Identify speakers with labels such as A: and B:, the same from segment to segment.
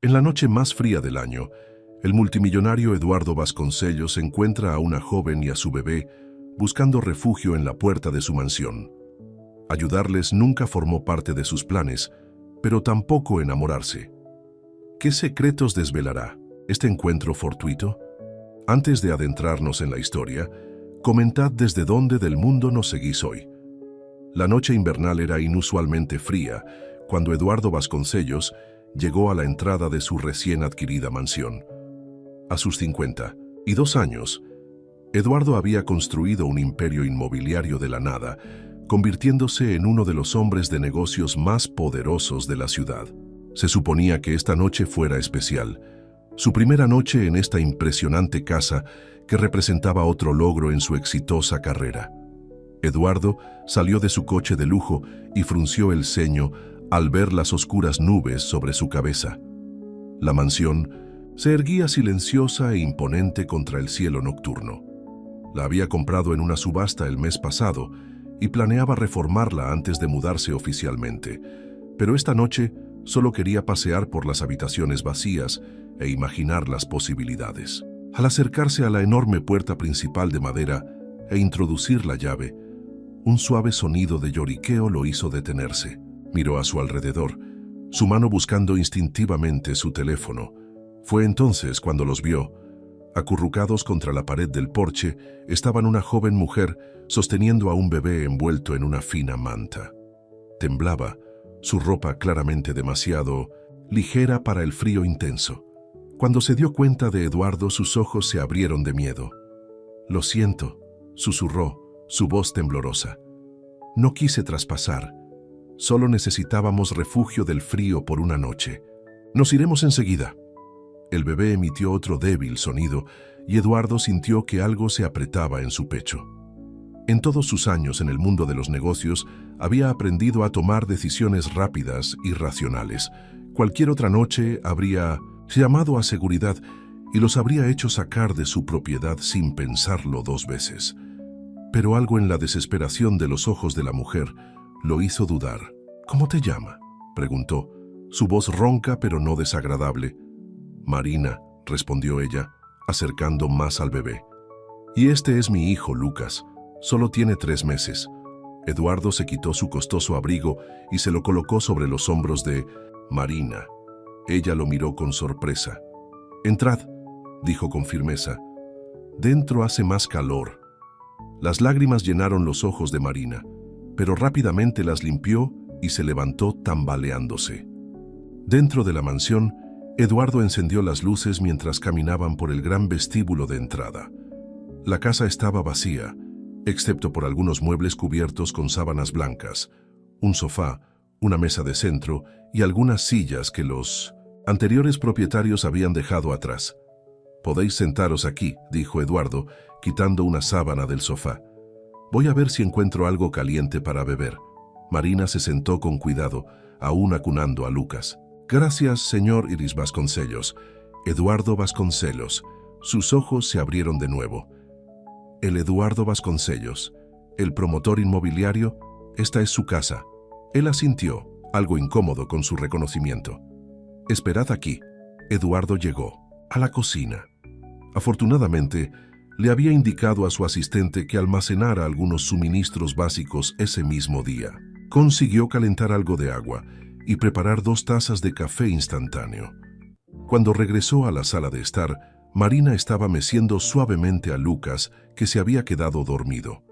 A: En la noche más fría del año, el multimillonario Eduardo Vasconcellos encuentra a una joven y a su bebé buscando refugio en la puerta de su mansión. Ayudarles nunca formó parte de sus planes, pero tampoco enamorarse. ¿Qué secretos desvelará este encuentro fortuito? Antes de adentrarnos en la historia, comentad desde dónde del mundo nos seguís hoy. La noche invernal era inusualmente fría cuando Eduardo Vasconcellos llegó a la entrada de su recién adquirida mansión. A sus 52 años, Eduardo había construido un imperio inmobiliario de la nada, convirtiéndose en uno de los hombres de negocios más poderosos de la ciudad. Se suponía que esta noche fuera especial, su primera noche en esta impresionante casa que representaba otro logro en su exitosa carrera. Eduardo salió de su coche de lujo y frunció el ceño al ver las oscuras nubes sobre su cabeza. La mansión se erguía silenciosa e imponente contra el cielo nocturno. La había comprado en una subasta el mes pasado y planeaba reformarla antes de mudarse oficialmente, pero esta noche solo quería pasear por las habitaciones vacías e imaginar las posibilidades. Al acercarse a la enorme puerta principal de madera e introducir la llave, un suave sonido de lloriqueo lo hizo detenerse. Miró a su alrededor, su mano buscando instintivamente su teléfono. Fue entonces cuando los vio. Acurrucados contra la pared del porche, estaban una joven mujer sosteniendo a un bebé envuelto en una fina manta. Temblaba, su ropa claramente demasiado ligera para el frío intenso. Cuando se dio cuenta de Eduardo, sus ojos se abrieron de miedo. «Lo siento», susurró, su voz temblorosa. «No quise traspasar. Solo necesitábamos refugio del frío por una noche. Nos iremos enseguida». El bebé emitió otro débil sonido y Eduardo sintió que algo se apretaba en su pecho. En todos sus años en el mundo de los negocios, había aprendido a tomar decisiones rápidas y racionales. Cualquier otra noche habría llamado a seguridad y los habría hecho sacar de su propiedad sin pensarlo dos veces. Pero algo en la desesperación de los ojos de la mujer lo hizo dudar. «¿Cómo te llama?», preguntó, su voz ronca pero no desagradable. «Marina», respondió ella, acercando más al bebé. «Y este es mi hijo, Lucas. Solo tiene 3 meses». Eduardo se quitó su costoso abrigo y se lo colocó sobre los hombros de Marina. Ella lo miró con sorpresa. «Entrad», dijo con firmeza. «Dentro hace más calor». Las lágrimas llenaron los ojos de Marina, pero rápidamente las limpió y se levantó tambaleándose. Dentro de la mansión, Eduardo encendió las luces mientras caminaban por el gran vestíbulo de entrada. La casa estaba vacía, excepto por algunos muebles cubiertos con sábanas blancas, un sofá, una mesa de centro y algunas sillas que los anteriores propietarios habían dejado atrás. «Podéis sentaros aquí», dijo Eduardo, quitando una sábana del sofá. «Voy a ver si encuentro algo caliente para beber». Marina se sentó con cuidado, aún acunando a Lucas. «Gracias, señor Iris Vasconcellos». Eduardo Vasconcellos. Sus ojos se abrieron de nuevo. «El Eduardo Vasconcellos, el promotor inmobiliario, esta es su casa». Él asintió, algo incómodo con su reconocimiento. «Esperad aquí». Eduardo llegó a la cocina. Afortunadamente, le había indicado a su asistente que almacenara algunos suministros básicos ese mismo día. Consiguió calentar algo de agua y preparar 2 tazas de café instantáneo. Cuando regresó a la sala de estar, Marina estaba meciendo suavemente a Lucas, que se había quedado dormido.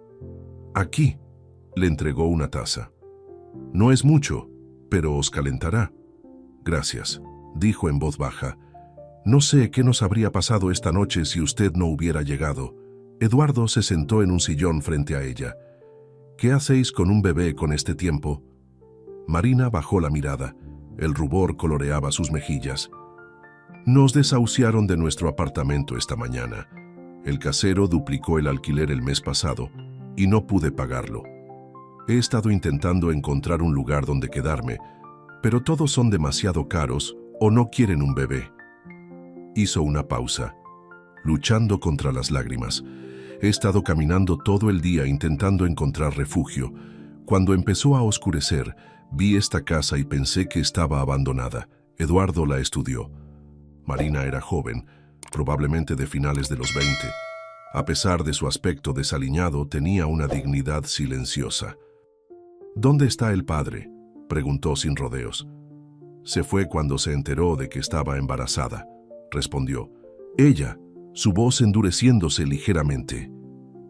A: «Aquí», le entregó una taza. «No es mucho, pero os calentará». «Gracias», dijo en voz baja. «No sé qué nos habría pasado esta noche si usted no hubiera llegado». Eduardo se sentó en un sillón frente a ella. «¿Qué hacéis con un bebé con este tiempo?». Marina bajó la mirada. El rubor coloreaba sus mejillas. «Nos desahuciaron de nuestro apartamento esta mañana. El casero duplicó el alquiler el mes pasado y no pude pagarlo. He estado intentando encontrar un lugar donde quedarme, pero todos son demasiado caros o no quieren un bebé». Hizo una pausa, luchando contra las lágrimas. «He estado caminando todo el día intentando encontrar refugio. Cuando empezó a oscurecer, vi esta casa y pensé que estaba abandonada». Eduardo la estudió. Marina era joven, probablemente de finales de los 20. A pesar de su aspecto desaliñado, tenía una dignidad silenciosa. «¿Dónde está el padre?», preguntó sin rodeos. «Se fue cuando se enteró de que estaba embarazada», respondió. Ella, su voz endureciéndose ligeramente.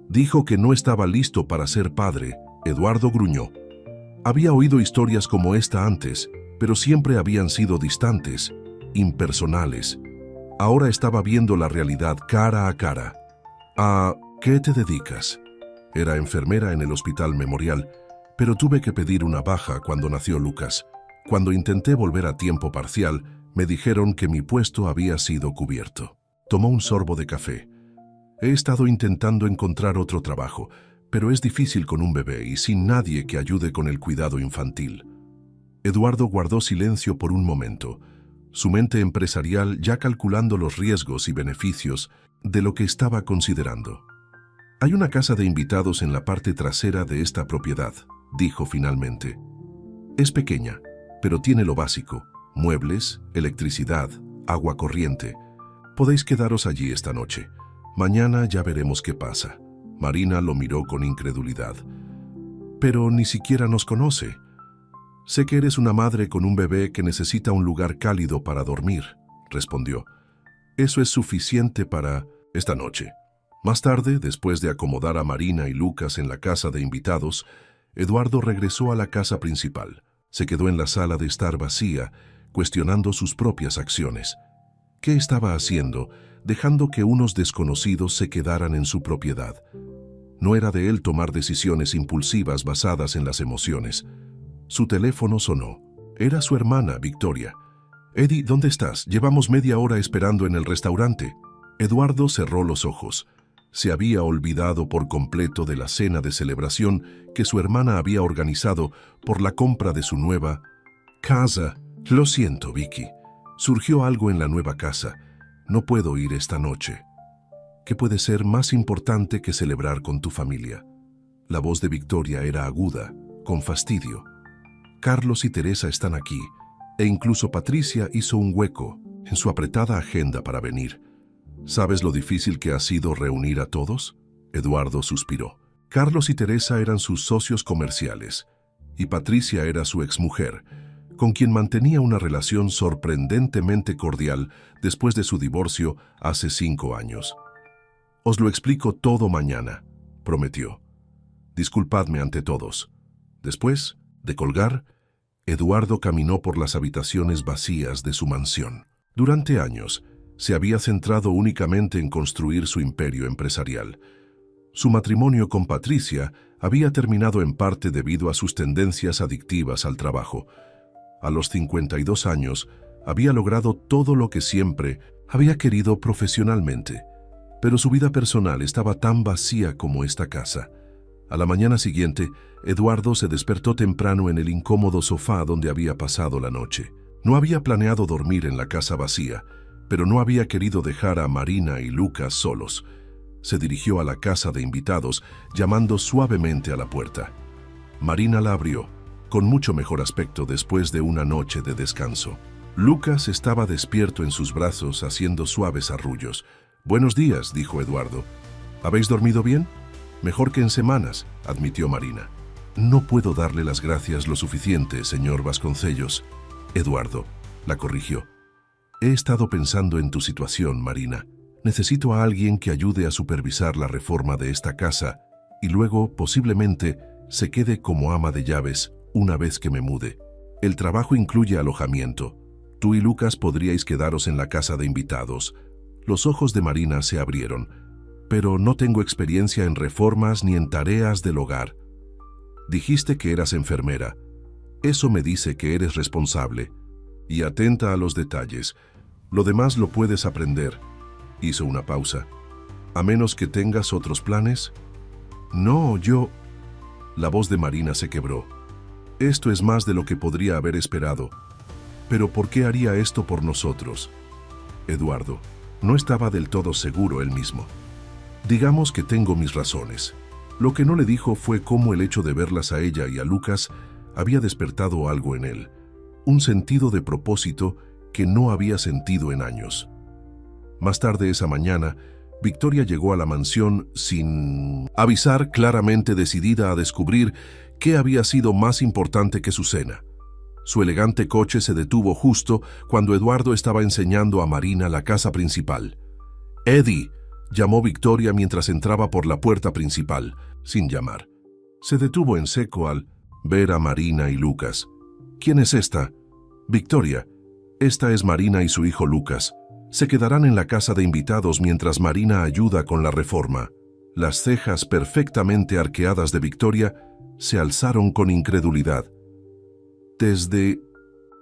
A: Dijo que no estaba listo para ser padre. Eduardo gruñó. Había oído historias como esta antes, pero siempre habían sido distantes, impersonales. Ahora estaba viendo la realidad cara a cara. «¿A qué te dedicas?». Era enfermera en el Hospital Memorial, pero tuve que pedir una baja cuando nació Lucas. Cuando intenté volver a tiempo parcial, me dijeron que mi puesto había sido cubierto. Tomó un sorbo de café. «He estado intentando encontrar otro trabajo, pero es difícil con un bebé y sin nadie que ayude con el cuidado infantil». Eduardo guardó silencio por un momento, su mente empresarial ya calculando los riesgos y beneficios de lo que estaba considerando. «Hay una casa de invitados en la parte trasera de esta propiedad», dijo finalmente. «Es pequeña, pero tiene lo básico: muebles, electricidad, agua corriente. Podéis quedaros allí esta noche. Mañana ya veremos qué pasa». Marina lo miró con incredulidad. «Pero ni siquiera nos conoce». «Sé que eres una madre con un bebé que necesita un lugar cálido para dormir», respondió. «Eso es suficiente para esta noche». Más tarde, después de acomodar a Marina y Lucas en la casa de invitados, Eduardo regresó a la casa principal. Se quedó en la sala de estar vacía, cuestionando sus propias acciones. ¿Qué estaba haciendo, dejando que unos desconocidos se quedaran en su propiedad? No era de él tomar decisiones impulsivas basadas en las emociones. Su teléfono sonó. Era su hermana, Victoria. «Eddie, ¿dónde estás? Llevamos media hora esperando en el restaurante». Eduardo cerró los ojos. Se había olvidado por completo de la cena de celebración que su hermana había organizado por la compra de su nueva casa. «Lo siento, Vicky. Surgió algo en la nueva casa. No puedo ir esta noche». «¿Qué puede ser más importante que celebrar con tu familia?». La voz de Victoria era aguda, con fastidio. «Carlos y Teresa están aquí, e incluso Patricia hizo un hueco en su apretada agenda para venir. ¿Sabes lo difícil que ha sido reunir a todos?». Eduardo suspiró. Carlos y Teresa eran sus socios comerciales, y Patricia era su exmujer, con quien mantenía una relación sorprendentemente cordial después de su divorcio hace 5 años. «Os lo explico todo mañana», prometió. «Disculpadme ante todos». Después de colgar, Eduardo caminó por las habitaciones vacías de su mansión. Durante años, se había centrado únicamente en construir su imperio empresarial. Su matrimonio con Patricia había terminado en parte debido a sus tendencias adictivas al trabajo. A los 52 años, había logrado todo lo que siempre había querido profesionalmente, pero su vida personal estaba tan vacía como esta casa. A la mañana siguiente, Eduardo se despertó temprano en el incómodo sofá donde había pasado la noche. No había planeado dormir en la casa vacía, pero no había querido dejar a Marina y Lucas solos. Se dirigió a la casa de invitados, llamando suavemente a la puerta. Marina la abrió, con mucho mejor aspecto después de una noche de descanso. Lucas estaba despierto en sus brazos haciendo suaves arrullos. «Buenos días», dijo Eduardo. «¿Habéis dormido bien?». «Mejor que en semanas», admitió Marina. «No puedo darle las gracias lo suficiente, señor Vasconcellos». Eduardo la corrigió. «He estado pensando en tu situación, Marina. Necesito a alguien que ayude a supervisar la reforma de esta casa y luego, posiblemente, se quede como ama de llaves una vez que me mude. El trabajo incluye alojamiento. Tú y Lucas podríais quedaros en la casa de invitados». Los ojos de Marina se abrieron. «Pero no tengo experiencia en reformas ni en tareas del hogar». «Dijiste que eras enfermera. Eso me dice que eres responsable y atenta a los detalles. Lo demás lo puedes aprender». Hizo una pausa. «¿A menos que tengas otros planes?». «No, yo…». La voz de Marina se quebró. «Esto es más de lo que podría haber esperado. Pero ¿por qué haría esto por nosotros?». Eduardo no estaba del todo seguro él mismo. «Digamos que tengo mis razones». Lo que no le dijo fue cómo el hecho de verlas a ella y a Lucas había despertado algo en él, un sentido de propósito que no había sentido en años. Más tarde esa mañana, Victoria llegó a la mansión sin avisar, claramente decidida a descubrir qué había sido más importante que su cena. Su elegante coche se detuvo justo cuando Eduardo estaba enseñando a Marina la casa principal. «Eddie», llamó Victoria mientras entraba por la puerta principal, sin llamar. Se detuvo en seco al ver a Marina y Lucas. «¿Quién es esta?» «Victoria. Esta es Marina y su hijo Lucas. Se quedarán en la casa de invitados mientras Marina ayuda con la reforma». Las cejas perfectamente arqueadas de Victoria se alzaron con incredulidad. «¿Desde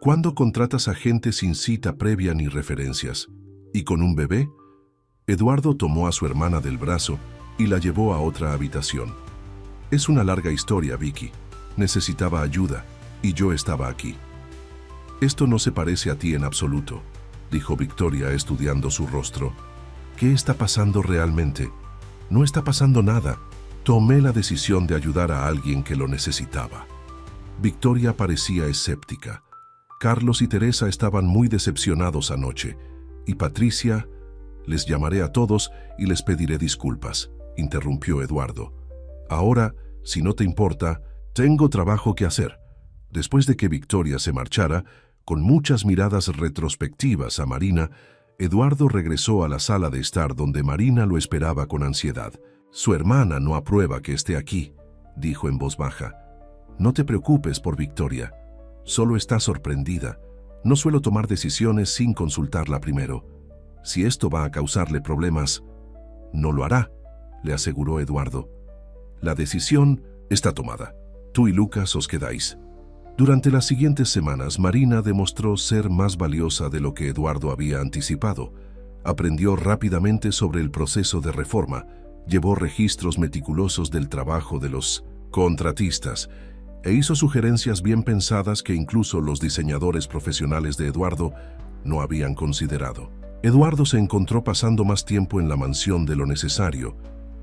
A: cuándo contratas a gente sin cita previa ni referencias? ¿Y con un bebé?» Eduardo tomó a su hermana del brazo y la llevó a otra habitación. «Es una larga historia, Vicky. Necesitaba ayuda y yo estaba aquí». «Esto no se parece a ti en absoluto», dijo Victoria estudiando su rostro. «¿Qué está pasando realmente?» «No está pasando nada. Tomé la decisión de ayudar a alguien que lo necesitaba». Victoria parecía escéptica. Carlos y Teresa estaban muy decepcionados anoche, y Patricia... «Les llamaré a todos y les pediré disculpas», interrumpió Eduardo. «Ahora, si no te importa, tengo trabajo que hacer». Después de que Victoria se marchara, con muchas miradas retrospectivas a Marina, Eduardo regresó a la sala de estar donde Marina lo esperaba con ansiedad. «Su hermana no aprueba que esté aquí», dijo en voz baja. «No te preocupes por Victoria. Solo está sorprendida. No suelo tomar decisiones sin consultarla primero. Si esto va a causarle problemas, no lo hará», le aseguró Eduardo. «La decisión está tomada. Tú y Lucas os quedáis». Durante las siguientes semanas, Marina demostró ser más valiosa de lo que Eduardo había anticipado. Aprendió rápidamente sobre el proceso de reforma, llevó registros meticulosos del trabajo de los contratistas e hizo sugerencias bien pensadas que incluso los diseñadores profesionales de Eduardo no habían considerado. Eduardo se encontró pasando más tiempo en la mansión de lo necesario,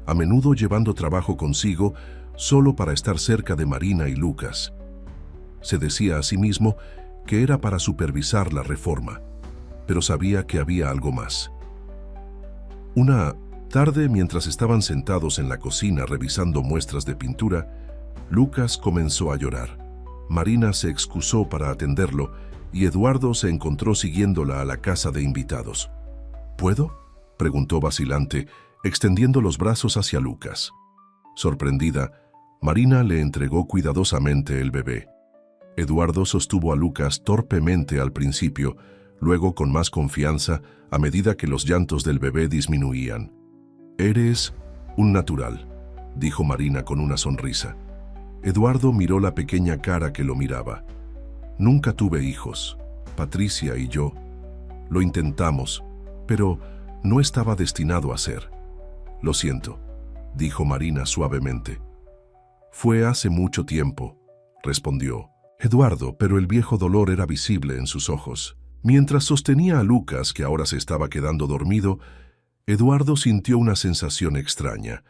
A: a menudo llevando trabajo consigo solo para estar cerca de Marina y Lucas. Se decía a sí mismo que era para supervisar la reforma, pero sabía que había algo más. Una tarde, mientras estaban sentados en la cocina revisando muestras de pintura, Lucas comenzó a llorar. Marina se excusó para atenderlo y Eduardo se encontró siguiéndola a la casa de invitados. «¿Puedo?», preguntó vacilante, extendiendo los brazos hacia Lucas. Sorprendida, Marina le entregó cuidadosamente el bebé. Eduardo sostuvo a Lucas torpemente al principio, luego con más confianza a medida que los llantos del bebé disminuían. «Eres un natural», dijo Marina con una sonrisa. Eduardo miró la pequeña cara que lo miraba. «Nunca tuve hijos. Patricia y yo. Lo intentamos, pero no estaba destinado a ser». «Lo siento», dijo Marina suavemente. «Fue hace mucho tiempo», respondió Eduardo, pero el viejo dolor era visible en sus ojos. Mientras sostenía a Lucas, que ahora se estaba quedando dormido, Eduardo sintió una sensación extraña,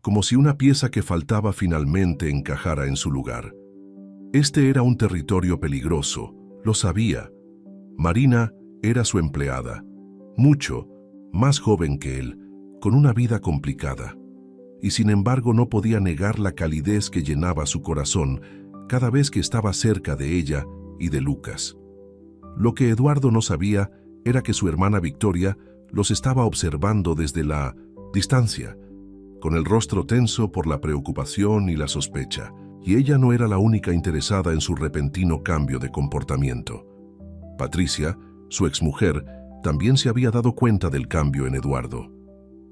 A: como si una pieza que faltaba finalmente encajara en su lugar. Este era un territorio peligroso, lo sabía. Marina era su empleada, mucho más joven que él, con una vida complicada. Y sin embargo no podía negar la calidez que llenaba su corazón cada vez que estaba cerca de ella y de Lucas. Lo que Eduardo no sabía era que su hermana Victoria los estaba observando desde la distancia, con el rostro tenso por la preocupación y la sospecha, y ella no era la única interesada en su repentino cambio de comportamiento. Patricia, su exmujer, también se había dado cuenta del cambio en Eduardo.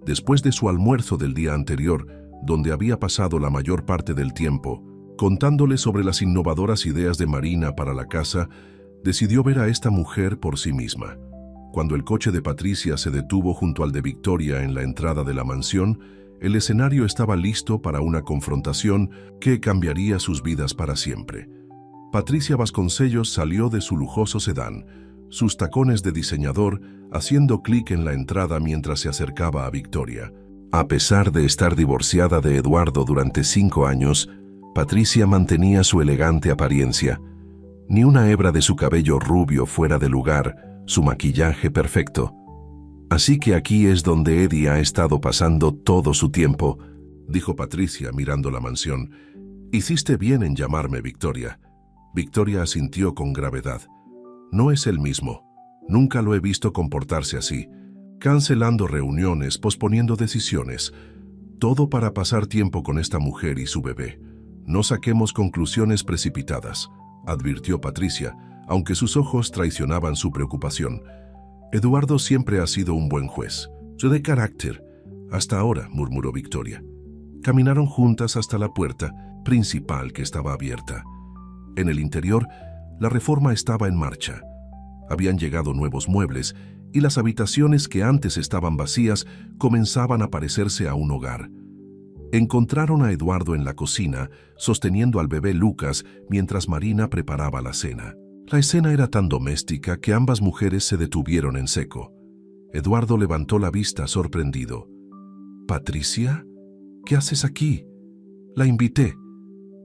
A: Después de su almuerzo del día anterior, donde había pasado la mayor parte del tiempo, contándole sobre las innovadoras ideas de Marina para la casa, decidió ver a esta mujer por sí misma. Cuando el coche de Patricia se detuvo junto al de Victoria en la entrada de la mansión, el escenario estaba listo para una confrontación que cambiaría sus vidas para siempre. Patricia Vasconcellos salió de su lujoso sedán, sus tacones de diseñador haciendo clic en la entrada mientras se acercaba a Victoria. A pesar de estar divorciada de Eduardo durante 5 años, Patricia mantenía su elegante apariencia. Ni una hebra de su cabello rubio fuera de lugar su maquillaje perfecto. «Así que aquí es donde Eddie ha estado pasando todo su tiempo», dijo Patricia mirando la mansión. «Hiciste bien en llamarme Victoria». Victoria asintió con gravedad. «No es el mismo. Nunca lo he visto comportarse así. Cancelando reuniones, posponiendo decisiones. Todo para pasar tiempo con esta mujer y su bebé. No saquemos conclusiones precipitadas», advirtió Patricia, aunque sus ojos traicionaban su preocupación. «Eduardo siempre ha sido un buen juez. De carácter. Hasta ahora», murmuró Victoria. Caminaron juntas hasta la puerta principal que estaba abierta. En el interior, la reforma estaba en marcha. Habían llegado nuevos muebles y las habitaciones que antes estaban vacías comenzaban a parecerse a un hogar. Encontraron a Eduardo en la cocina, sosteniendo al bebé Lucas mientras Marina preparaba la cena. La escena era tan doméstica que ambas mujeres se detuvieron en seco. Eduardo levantó la vista sorprendido. «¿Patricia? ¿Qué haces aquí?» «La invité»,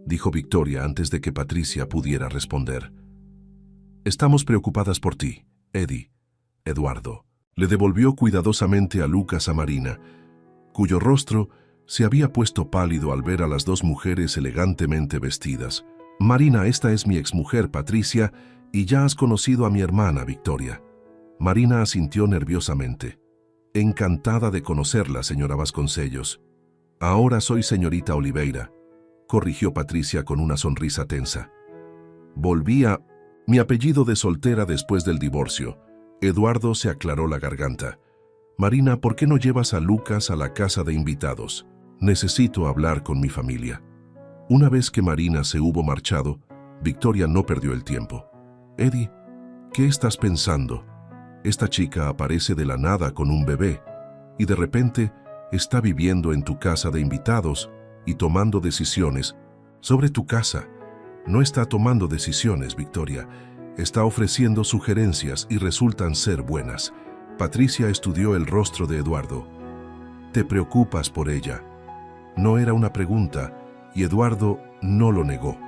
A: dijo Victoria antes de que Patricia pudiera responder. «Estamos preocupadas por ti, Eddie». Eduardo le devolvió cuidadosamente a Lucas a Marina, cuyo rostro se había puesto pálido al ver a las dos mujeres elegantemente vestidas. «Marina, esta es mi exmujer Patricia y ya has conocido a mi hermana Victoria». Marina asintió nerviosamente. «Encantada de conocerla, señora Vasconcellos». «Ahora soy señorita Oliveira», corrigió Patricia con una sonrisa tensa. «Volví a mi apellido de soltera después del divorcio». Eduardo se aclaró la garganta. «Marina, ¿por qué no llevas a Lucas a la casa de invitados? Necesito hablar con mi familia». Una vez que Marina se hubo marchado, Victoria no perdió el tiempo. «Eddie, ¿qué estás pensando? Esta chica aparece de la nada con un bebé y de repente está viviendo en tu casa de invitados y tomando decisiones sobre tu casa». «No está tomando decisiones, Victoria. Está ofreciendo sugerencias y resultan ser buenas». Patricia estudió el rostro de Eduardo. «Te preocupas por ella». No era una pregunta y Eduardo no lo negó.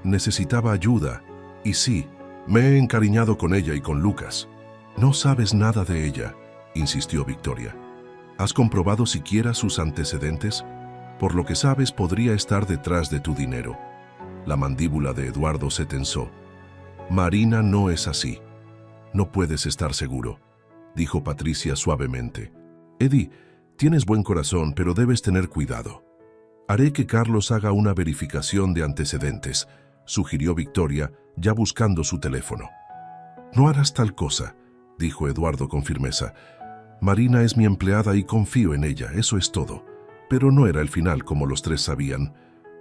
A: Necesitaba ayuda y sí, me he encariñado con ella y con Lucas. «No sabes nada de ella», insistió Victoria. «¿Has comprobado siquiera sus antecedentes? Por lo que sabes, podría estar detrás de tu dinero». La mandíbula de Eduardo se tensó. «Marina no es así. No puedes estar seguro», dijo Patricia suavemente. «Eddie, tienes buen corazón, pero debes tener cuidado». «Haré que Carlos haga una verificación de antecedentes», sugirió Victoria, ya buscando su teléfono. «No harás tal cosa», dijo Eduardo con firmeza. «Marina es mi empleada y confío en ella, eso es todo». Pero no era el final, como los tres sabían.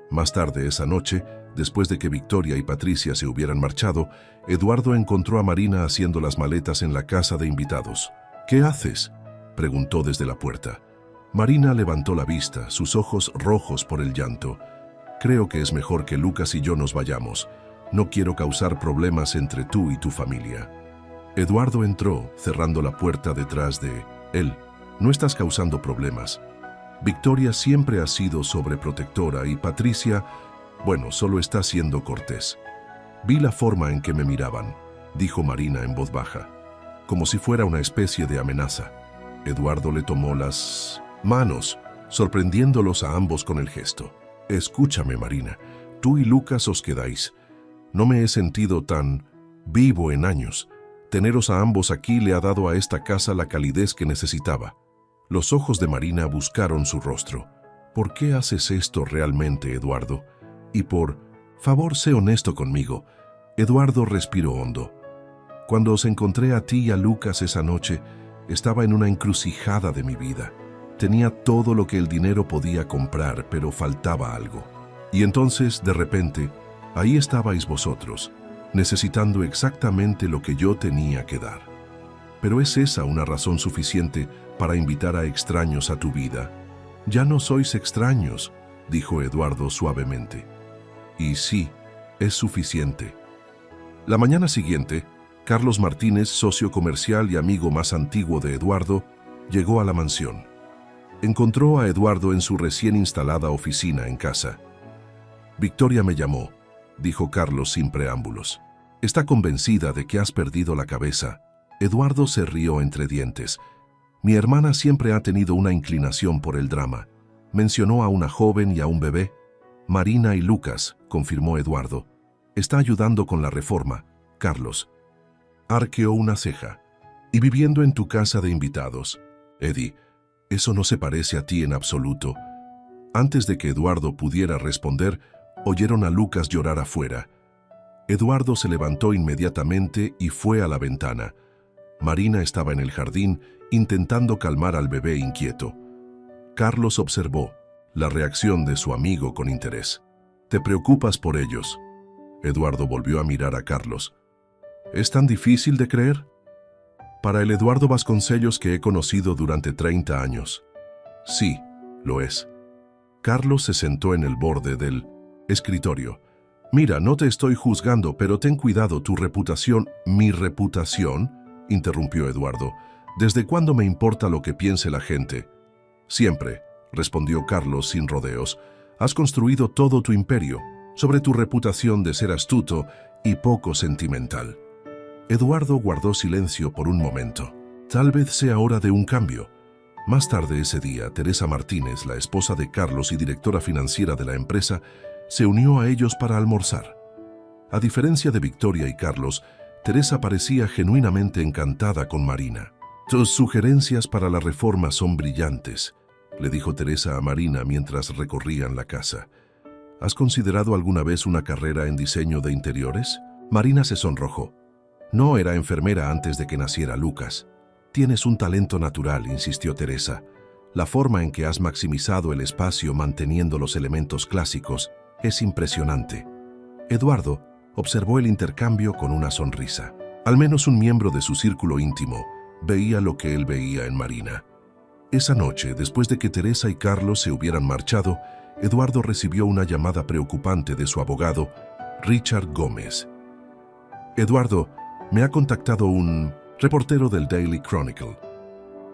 A: Más tarde esa noche, después de que Victoria y Patricia se hubieran marchado, Eduardo encontró a Marina haciendo las maletas en la casa de invitados. «¿Qué haces?», preguntó desde la puerta. Marina levantó la vista, sus ojos rojos por el llanto. «Creo que es mejor que Lucas y yo nos vayamos. No quiero causar problemas entre tú y tu familia». Eduardo entró, cerrando la puerta detrás de él. «No estás causando problemas. Victoria siempre ha sido sobreprotectora y Patricia, bueno, solo está siendo cortés». «Vi la forma en que me miraban», dijo Marina en voz baja, como si fuera una especie de amenaza. Eduardo le tomó las manos, sorprendiéndolos a ambos con el gesto. «Escúchame, Marina, tú y Lucas os quedáis. No me he sentido tan vivo en años. Teneros a ambos aquí le ha dado a esta casa la calidez que necesitaba». Los ojos de Marina buscaron su rostro. «¿Por qué haces esto realmente, Eduardo? Y por favor, sé honesto conmigo». Eduardo respiró hondo. «Cuando os encontré a ti y a Lucas esa noche, estaba en una encrucijada de mi vida. Tenía todo lo que el dinero podía comprar, pero faltaba algo. Y entonces, de repente, ahí estabais vosotros, necesitando exactamente lo que yo tenía que dar. Pero ¿es esa una razón suficiente para invitar a extraños a tu vida?» «Ya no sois extraños», dijo Eduardo suavemente. «Y sí, es suficiente». La mañana siguiente, Carlos Martínez, socio comercial y amigo más antiguo de Eduardo, llegó a la mansión. Encontró a Eduardo en su recién instalada oficina en casa. «Victoria me llamó», dijo Carlos sin preámbulos. Está convencida de que has perdido la cabeza. Eduardo se rió entre dientes. Mi hermana siempre ha tenido una inclinación por el drama. Mencionó a una joven y a un bebé. Marina y Lucas, confirmó Eduardo. Está ayudando con la reforma. Carlos. Arqueó una ceja. Y viviendo en tu casa de invitados. Eddie, eso no se parece a ti en absoluto. Antes de que Eduardo pudiera responder, oyeron a Lucas llorar afuera. Eduardo se levantó inmediatamente y fue a la ventana. Marina estaba en el jardín intentando calmar al bebé inquieto. Carlos observó la reacción de su amigo con interés. ¿Te preocupas por ellos? Eduardo volvió a mirar a Carlos. ¿Es tan difícil de creer? Para el Eduardo Vasconcellos que he conocido durante 30 años. Sí, lo es. Carlos se sentó en el borde del escritorio. Mira, no te estoy juzgando, pero ten cuidado, tu reputación. ¿Mi reputación?, interrumpió Eduardo. ¿Desde cuándo me importa lo que piense la gente? Siempre, respondió Carlos sin rodeos. Has construido todo tu imperio sobre tu reputación de ser astuto y poco sentimental. Eduardo guardó silencio por un momento. Tal vez sea hora de un cambio. Más tarde ese día, Teresa Martínez, la esposa de Carlos y directora financiera de la empresa, se unió a ellos para almorzar. A diferencia de Victoria y Carlos, Teresa parecía genuinamente encantada con Marina. Tus sugerencias para la reforma son brillantes, le dijo Teresa a Marina mientras recorrían la casa. ¿Has considerado alguna vez una carrera en diseño de interiores? Marina se sonrojó. No era enfermera antes de que naciera Lucas. Tienes un talento natural, insistió Teresa. La forma en que has maximizado el espacio manteniendo los elementos clásicos es impresionante. Eduardo observó el intercambio con una sonrisa. Al menos un miembro de su círculo íntimo veía lo que él veía en Marina. Esa noche, después de que Teresa y Carlos se hubieran marchado, Eduardo recibió una llamada preocupante de su abogado, Richard Gómez. Eduardo, me ha contactado un reportero del Daily Chronicle.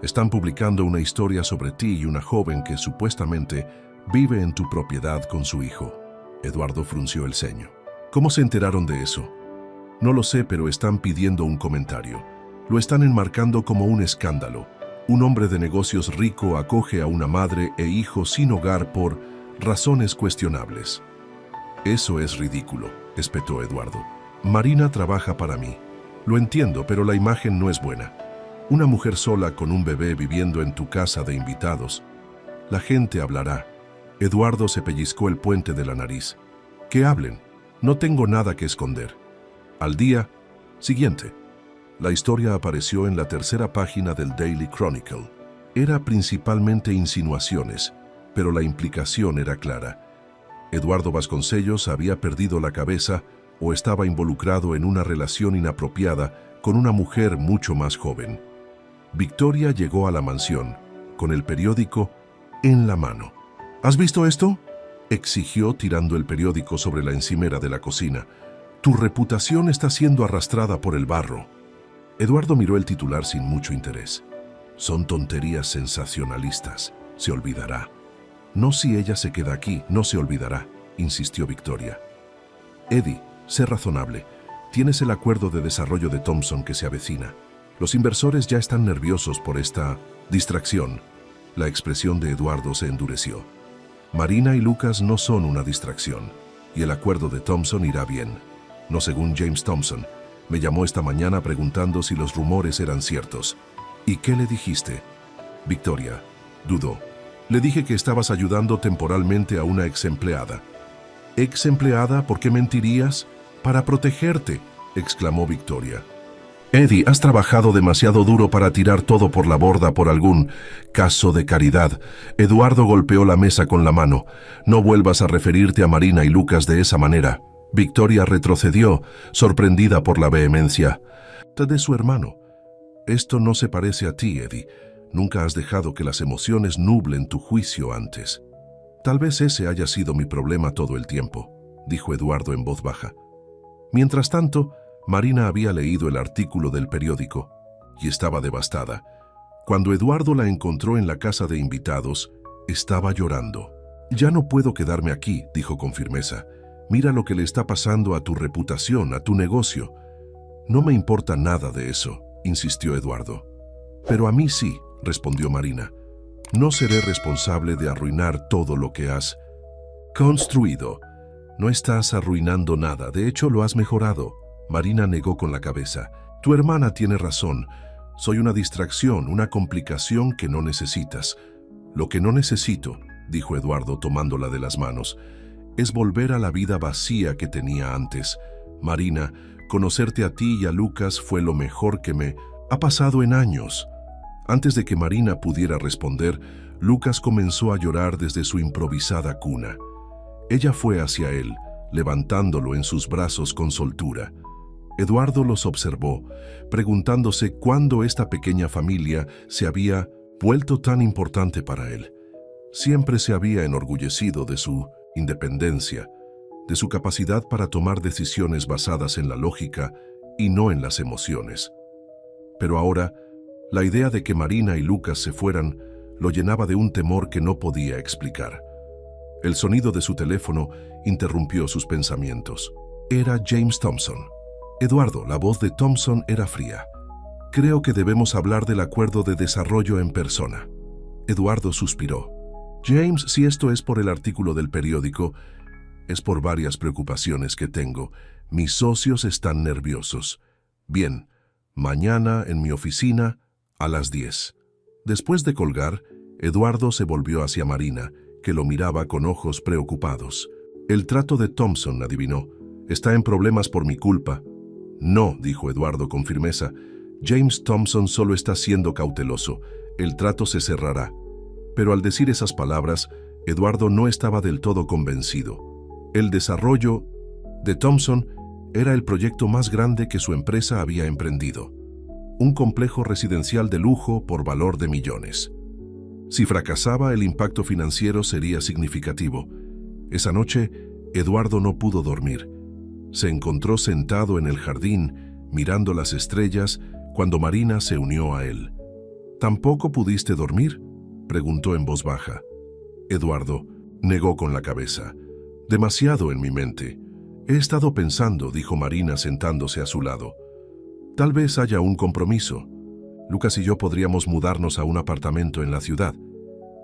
A: Están publicando una historia sobre ti y una joven que supuestamente vive en tu propiedad con su hijo. Eduardo frunció el ceño. ¿Cómo se enteraron de eso? No lo sé, pero están pidiendo un comentario. Lo están enmarcando como un escándalo. Un hombre de negocios rico acoge a una madre e hijo sin hogar por razones cuestionables. Eso es ridículo, espetó Eduardo. Marina trabaja para mí. Lo entiendo, pero la imagen no es buena. Una mujer sola con un bebé viviendo en tu casa de invitados. La gente hablará. Eduardo se pellizcó el puente de la nariz. Que hablen. No tengo nada que esconder. Al día siguiente, la historia apareció en la tercera página del Daily Chronicle. Era principalmente insinuaciones, pero la implicación era clara. Eduardo Vasconcellos había perdido la cabeza o estaba involucrado en una relación inapropiada con una mujer mucho más joven. Victoria llegó a la mansión, con el periódico en la mano. ¿Has visto esto?, exigió tirando el periódico sobre la encimera de la cocina. Tu reputación está siendo arrastrada por el barro. Eduardo miró el titular sin mucho interés. Son tonterías sensacionalistas. Se olvidará. No si ella se queda aquí, no se olvidará, insistió Victoria. Eddie, sé razonable. Tienes el acuerdo de desarrollo de Thomson que se avecina. Los inversores ya están nerviosos por esta distracción. La expresión de Eduardo se endureció. Marina y Lucas no son una distracción, y el acuerdo de Thomson irá bien. No según James Thomson. Me llamó esta mañana preguntando si los rumores eran ciertos. ¿Y qué le dijiste? Victoria dudó. Le dije que estabas ayudando temporalmente a una ex empleada. ¿Ex empleada? ¿Por qué mentirías? Para protegerte, exclamó Victoria. Eddie, has trabajado demasiado duro para tirar todo por la borda por algún caso de caridad. Eduardo golpeó la mesa con la mano. No vuelvas a referirte a Marina y Lucas de esa manera. Victoria retrocedió, sorprendida por la vehemencia. De su hermano. Esto no se parece a ti, Eddie. Nunca has dejado que las emociones nublen tu juicio antes. Tal vez ese haya sido mi problema todo el tiempo, dijo Eduardo en voz baja. Mientras tanto, Marina había leído el artículo del periódico y estaba devastada. Cuando Eduardo la encontró en la casa de invitados, estaba llorando. Ya no puedo quedarme aquí, dijo con firmeza. Mira lo que le está pasando a tu reputación, a tu negocio. No me importa nada de eso, insistió Eduardo. Pero a mí sí, respondió Marina. No seré responsable de arruinar todo lo que has construido. No estás arruinando nada, de hecho lo has mejorado. Marina negó con la cabeza. Tu hermana tiene razón. Soy una distracción, una complicación que no necesitas. Lo que no necesito, dijo Eduardo tomándola de las manos, es volver a la vida vacía que tenía antes. Marina, conocerte a ti y a Lucas fue lo mejor que me ha pasado en años. Antes de que Marina pudiera responder, Lucas comenzó a llorar desde su improvisada cuna. Ella fue hacia él, levantándolo en sus brazos con soltura. Eduardo los observó, preguntándose cuándo esta pequeña familia se había vuelto tan importante para él. Siempre se había enorgullecido de su independencia, de su capacidad para tomar decisiones basadas en la lógica y no en las emociones. Pero ahora, la idea de que Marina y Lucas se fueran lo llenaba de un temor que no podía explicar. El sonido de su teléfono interrumpió sus pensamientos. Era James Thompson. Eduardo, la voz de Thompson era fría. Creo que debemos hablar del acuerdo de desarrollo en persona. Eduardo suspiró. James, si esto es por el artículo del periódico, es por varias preocupaciones que tengo. Mis socios están nerviosos. Bien, mañana en mi oficina a las 10. Después de colgar, Eduardo se volvió hacia Marina, que lo miraba con ojos preocupados. El trato de Thompson, adivinó, está en problemas por mi culpa. No, dijo Eduardo con firmeza. James Thompson solo está siendo cauteloso. El trato se cerrará. Pero al decir esas palabras, Eduardo no estaba del todo convencido. El desarrollo de Thompson era el proyecto más grande que su empresa había emprendido. Un complejo residencial de lujo por valor de millones. Si fracasaba, el impacto financiero sería significativo. Esa noche, Eduardo no pudo dormir. Se encontró sentado en el jardín, mirando las estrellas, cuando Marina se unió a él. ¿Tampoco pudiste dormir?, preguntó en voz baja. Eduardo negó con la cabeza. Demasiado en mi mente. He estado pensando, dijo Marina sentándose a su lado. Tal vez haya un compromiso. Lucas y yo podríamos mudarnos a un apartamento en la ciudad,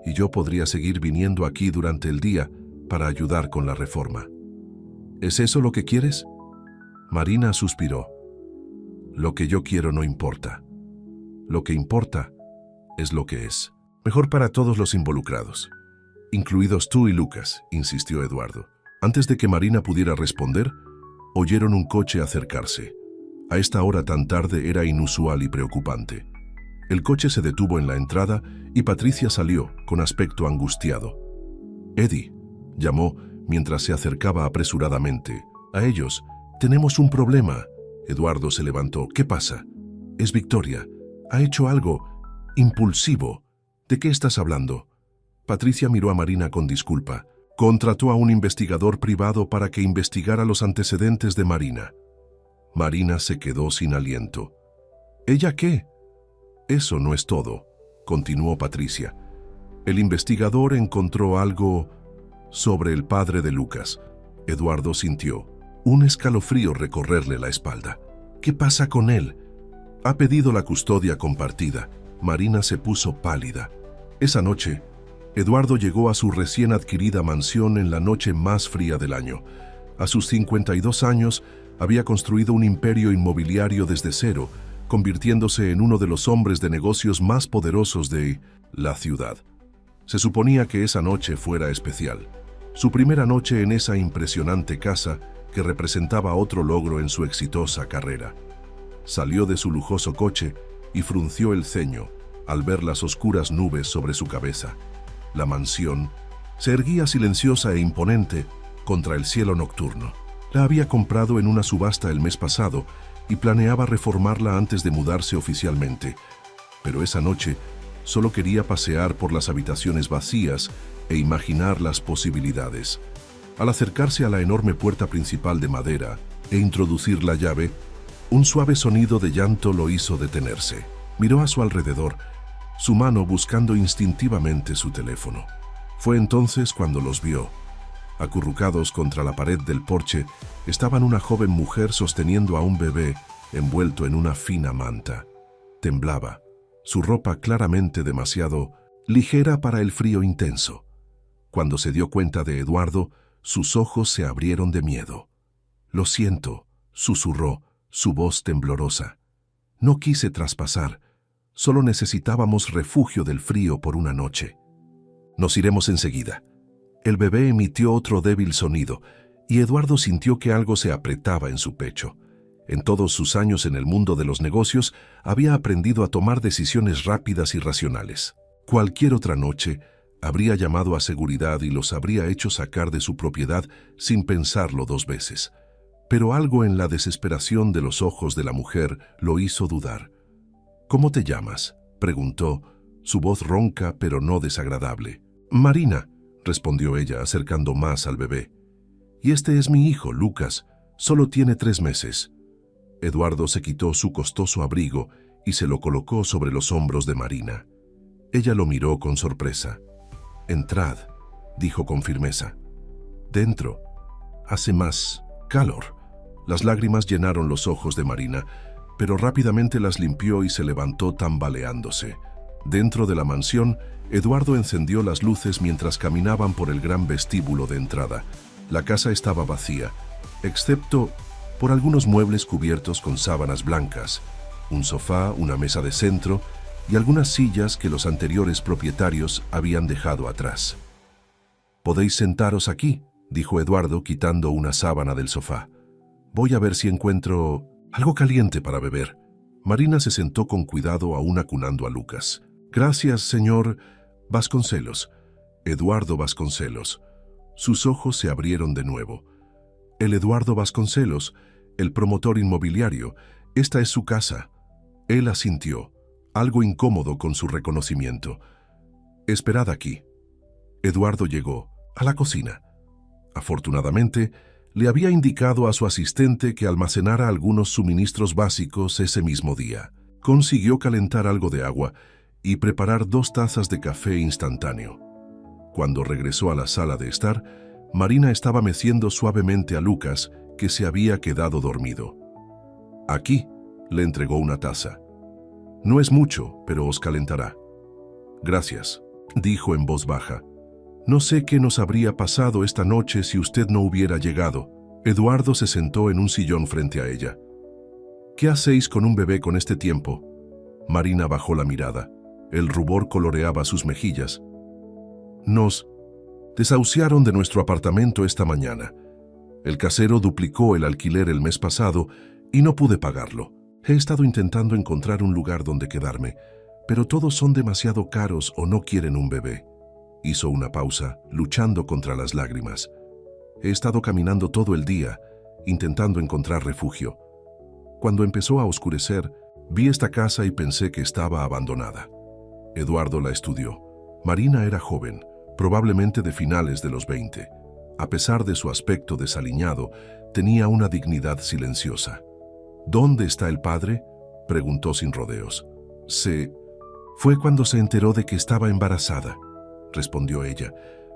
A: y yo podría seguir viniendo aquí durante el día para ayudar con la reforma. ¿Es eso lo que quieres? Marina suspiró. Lo que yo quiero no importa. Lo que importa es lo que es. Mejor para todos los involucrados, incluidos tú y Lucas, insistió Eduardo. Antes de que Marina pudiera responder, oyeron un coche acercarse. A esta hora tan tarde era inusual y preocupante. El coche se detuvo en la entrada y Patricia salió, con aspecto angustiado. Eddie, llamó mientras se acercaba apresuradamente. A ellos, tenemos un problema. Eduardo se levantó. ¿Qué pasa? Es Victoria. Ha hecho algo impulsivo. ¿De qué estás hablando? Patricia miró a Marina con disculpa. Contrató a un investigador privado para que investigara los antecedentes de Marina. Marina se quedó sin aliento. ¿Ella qué? Eso no es todo, continuó Patricia. El investigador encontró algo sobre el padre de Lucas. Eduardo sintió un escalofrío recorrerle la espalda. ¿Qué pasa con él? Ha pedido la custodia compartida. Marina se puso pálida. Esa noche, Eduardo llegó a su recién adquirida mansión en la noche más fría del año. A sus 52 años, había construido un imperio inmobiliario desde cero, convirtiéndose en uno de los hombres de negocios más poderosos de la ciudad. Se suponía que esa noche fuera especial. Su primera noche en esa impresionante casa que representaba otro logro en su exitosa carrera. Salió de su lujoso coche y frunció el ceño al ver las oscuras nubes sobre su cabeza. La mansión se erguía silenciosa e imponente contra el cielo nocturno. La había comprado en una subasta el mes pasado y planeaba reformarla antes de mudarse oficialmente. Pero esa noche solo quería pasear por las habitaciones vacías e imaginar las posibilidades. Al acercarse a la enorme puerta principal de madera e introducir la llave, un suave sonido de llanto lo hizo detenerse. Miró a su alrededor, su mano buscando instintivamente su teléfono. Fue entonces cuando los vio. Acurrucados contra la pared del porche, estaban una joven mujer sosteniendo a un bebé envuelto en una fina manta. Temblaba, su ropa claramente demasiado ligera para el frío intenso. Cuando se dio cuenta de Eduardo, sus ojos se abrieron de miedo. «Lo siento», susurró, su voz temblorosa. «No quise traspasar. Solo necesitábamos refugio del frío por una noche. Nos iremos enseguida». El bebé emitió otro débil sonido, y Eduardo sintió que algo se apretaba en su pecho. En todos sus años en el mundo de los negocios, había aprendido a tomar decisiones rápidas y racionales. Cualquier otra noche, habría llamado a seguridad y los habría hecho sacar de su propiedad sin pensarlo 2 veces. Pero algo en la desesperación de los ojos de la mujer lo hizo dudar. «¿Cómo te llamas?», preguntó, su voz ronca pero no desagradable. «Marina», respondió ella acercando más al bebé. «Y este es mi hijo, Lucas. Solo tiene 3 meses». Eduardo se quitó su costoso abrigo y se lo colocó sobre los hombros de Marina. Ella lo miró con sorpresa. «Entrad», dijo con firmeza. «Dentro. Hace más calor». Las lágrimas llenaron los ojos de Marina, pero rápidamente las limpió y se levantó tambaleándose. Dentro de la mansión, Eduardo encendió las luces mientras caminaban por el gran vestíbulo de entrada. La casa estaba vacía, excepto por algunos muebles cubiertos con sábanas blancas, un sofá, una mesa de centro y algunas sillas que los anteriores propietarios habían dejado atrás. «Podéis sentaros aquí», dijo Eduardo quitando una sábana del sofá. «Voy a ver si encuentro algo caliente para beber». Marina se sentó con cuidado aún acunando a Lucas. «Gracias, señor Vasconcelos». Eduardo Vasconcelos. Sus ojos se abrieron de nuevo. «El Eduardo Vasconcelos, el promotor inmobiliario. Esta es su casa». Él asintió, algo incómodo con su reconocimiento. «Esperad aquí». Eduardo llegó a la cocina. Afortunadamente, le había indicado a su asistente que almacenara algunos suministros básicos ese mismo día. Consiguió calentar algo de agua y preparar 2 tazas de café instantáneo. Cuando regresó a la sala de estar, Marina estaba meciendo suavemente a Lucas, que se había quedado dormido. «Aquí», le entregó una taza. «No es mucho, pero os calentará». «Gracias», dijo en voz baja. «No sé qué nos habría pasado esta noche si usted no hubiera llegado». Eduardo se sentó en un sillón frente a ella. «¿Qué hacéis con un bebé con este tiempo?». Marina bajó la mirada. El rubor coloreaba sus mejillas. «Nos desahuciaron de nuestro apartamento esta mañana. El casero duplicó el alquiler el mes pasado y no pude pagarlo. He estado intentando encontrar un lugar donde quedarme, pero todos son demasiado caros o no quieren un bebé». Hizo una pausa, luchando contra las lágrimas. «He estado caminando todo el día, intentando encontrar refugio. Cuando empezó a oscurecer, vi esta casa y pensé que estaba abandonada». Eduardo la estudió. Marina era joven, probablemente de finales de los 20. A pesar de su aspecto desaliñado, tenía una dignidad silenciosa. «¿Dónde está el padre?», preguntó sin rodeos. «Fue cuando se enteró de que estaba embarazada», respondió ella,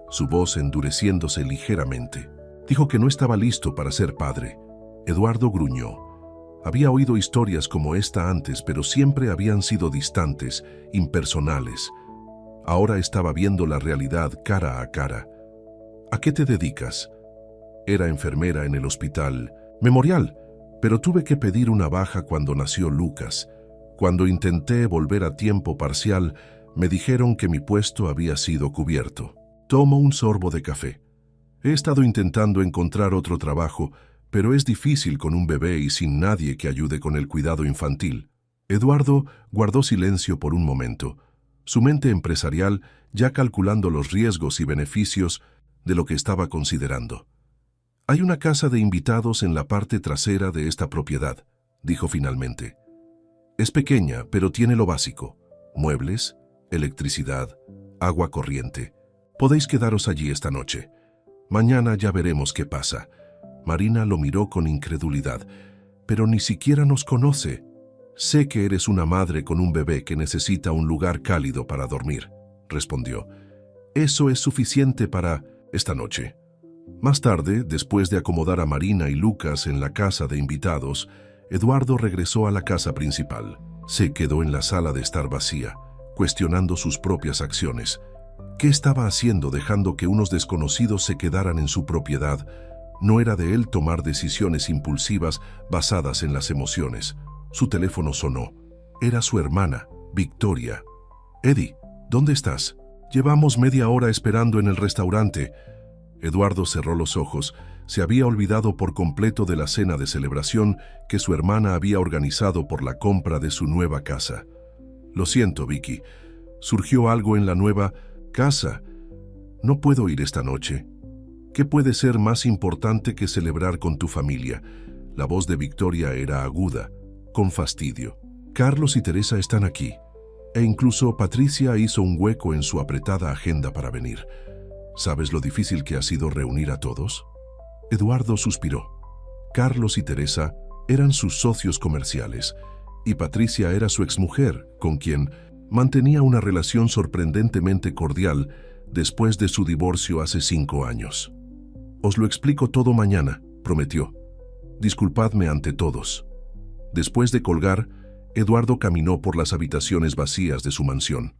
A: su voz endureciéndose ligeramente. «Dijo que no estaba listo para ser padre». Eduardo gruñó. Había oído historias como esta antes, pero siempre habían sido distantes, impersonales. Ahora estaba viendo la realidad cara a cara. «¿A qué te dedicas?». «Era enfermera en el hospital Memorial, pero tuve que pedir una baja cuando nació Lucas. Cuando intenté volver a tiempo parcial, me dijeron que mi puesto había sido cubierto». Tomo un sorbo de café. «He estado intentando encontrar otro trabajo, pero es difícil con un bebé y sin nadie que ayude con el cuidado infantil». Eduardo guardó silencio por un momento, su mente empresarial ya calculando los riesgos y beneficios de lo que estaba considerando. «Hay una casa de invitados en la parte trasera de esta propiedad», dijo finalmente. «Es pequeña, pero tiene lo básico: muebles, electricidad, agua corriente. Podéis quedaros allí esta noche. Mañana ya veremos qué pasa». Marina lo miró con incredulidad. «Pero ni siquiera nos conoce». «Sé que eres una madre con un bebé que necesita un lugar cálido para dormir», respondió. «Eso es suficiente para esta noche». Más tarde, después de acomodar a Marina y Lucas en la casa de invitados, Eduardo regresó a la casa principal. Se quedó en la sala de estar vacía, cuestionando sus propias acciones. ¿Qué estaba haciendo dejando que unos desconocidos se quedaran en su propiedad? No era de él tomar decisiones impulsivas basadas en las emociones. Su teléfono sonó. Era su hermana, Victoria. «Eddie, ¿dónde estás? Llevamos media hora esperando en el restaurante». Eduardo cerró los ojos. Se había olvidado por completo de la cena de celebración que su hermana había organizado por la compra de su nueva casa. «Lo siento, Vicky. Surgió algo en la nueva casa. No puedo ir esta noche. ¿Qué puede ser más importante que celebrar con tu familia?» La voz de Victoria era aguda, con fastidio. «Carlos y Teresa están aquí. E incluso Patricia hizo un hueco en su apretada agenda para venir. ¿Sabes lo difícil que ha sido reunir a todos?» Eduardo suspiró. Carlos y Teresa eran sus socios comerciales, y Patricia era su exmujer, con quien mantenía una relación sorprendentemente cordial después de su divorcio hace 5 años. «Os lo explico todo mañana», prometió. «Disculpadme ante todos». Después de colgar, Eduardo caminó por las habitaciones vacías de su mansión.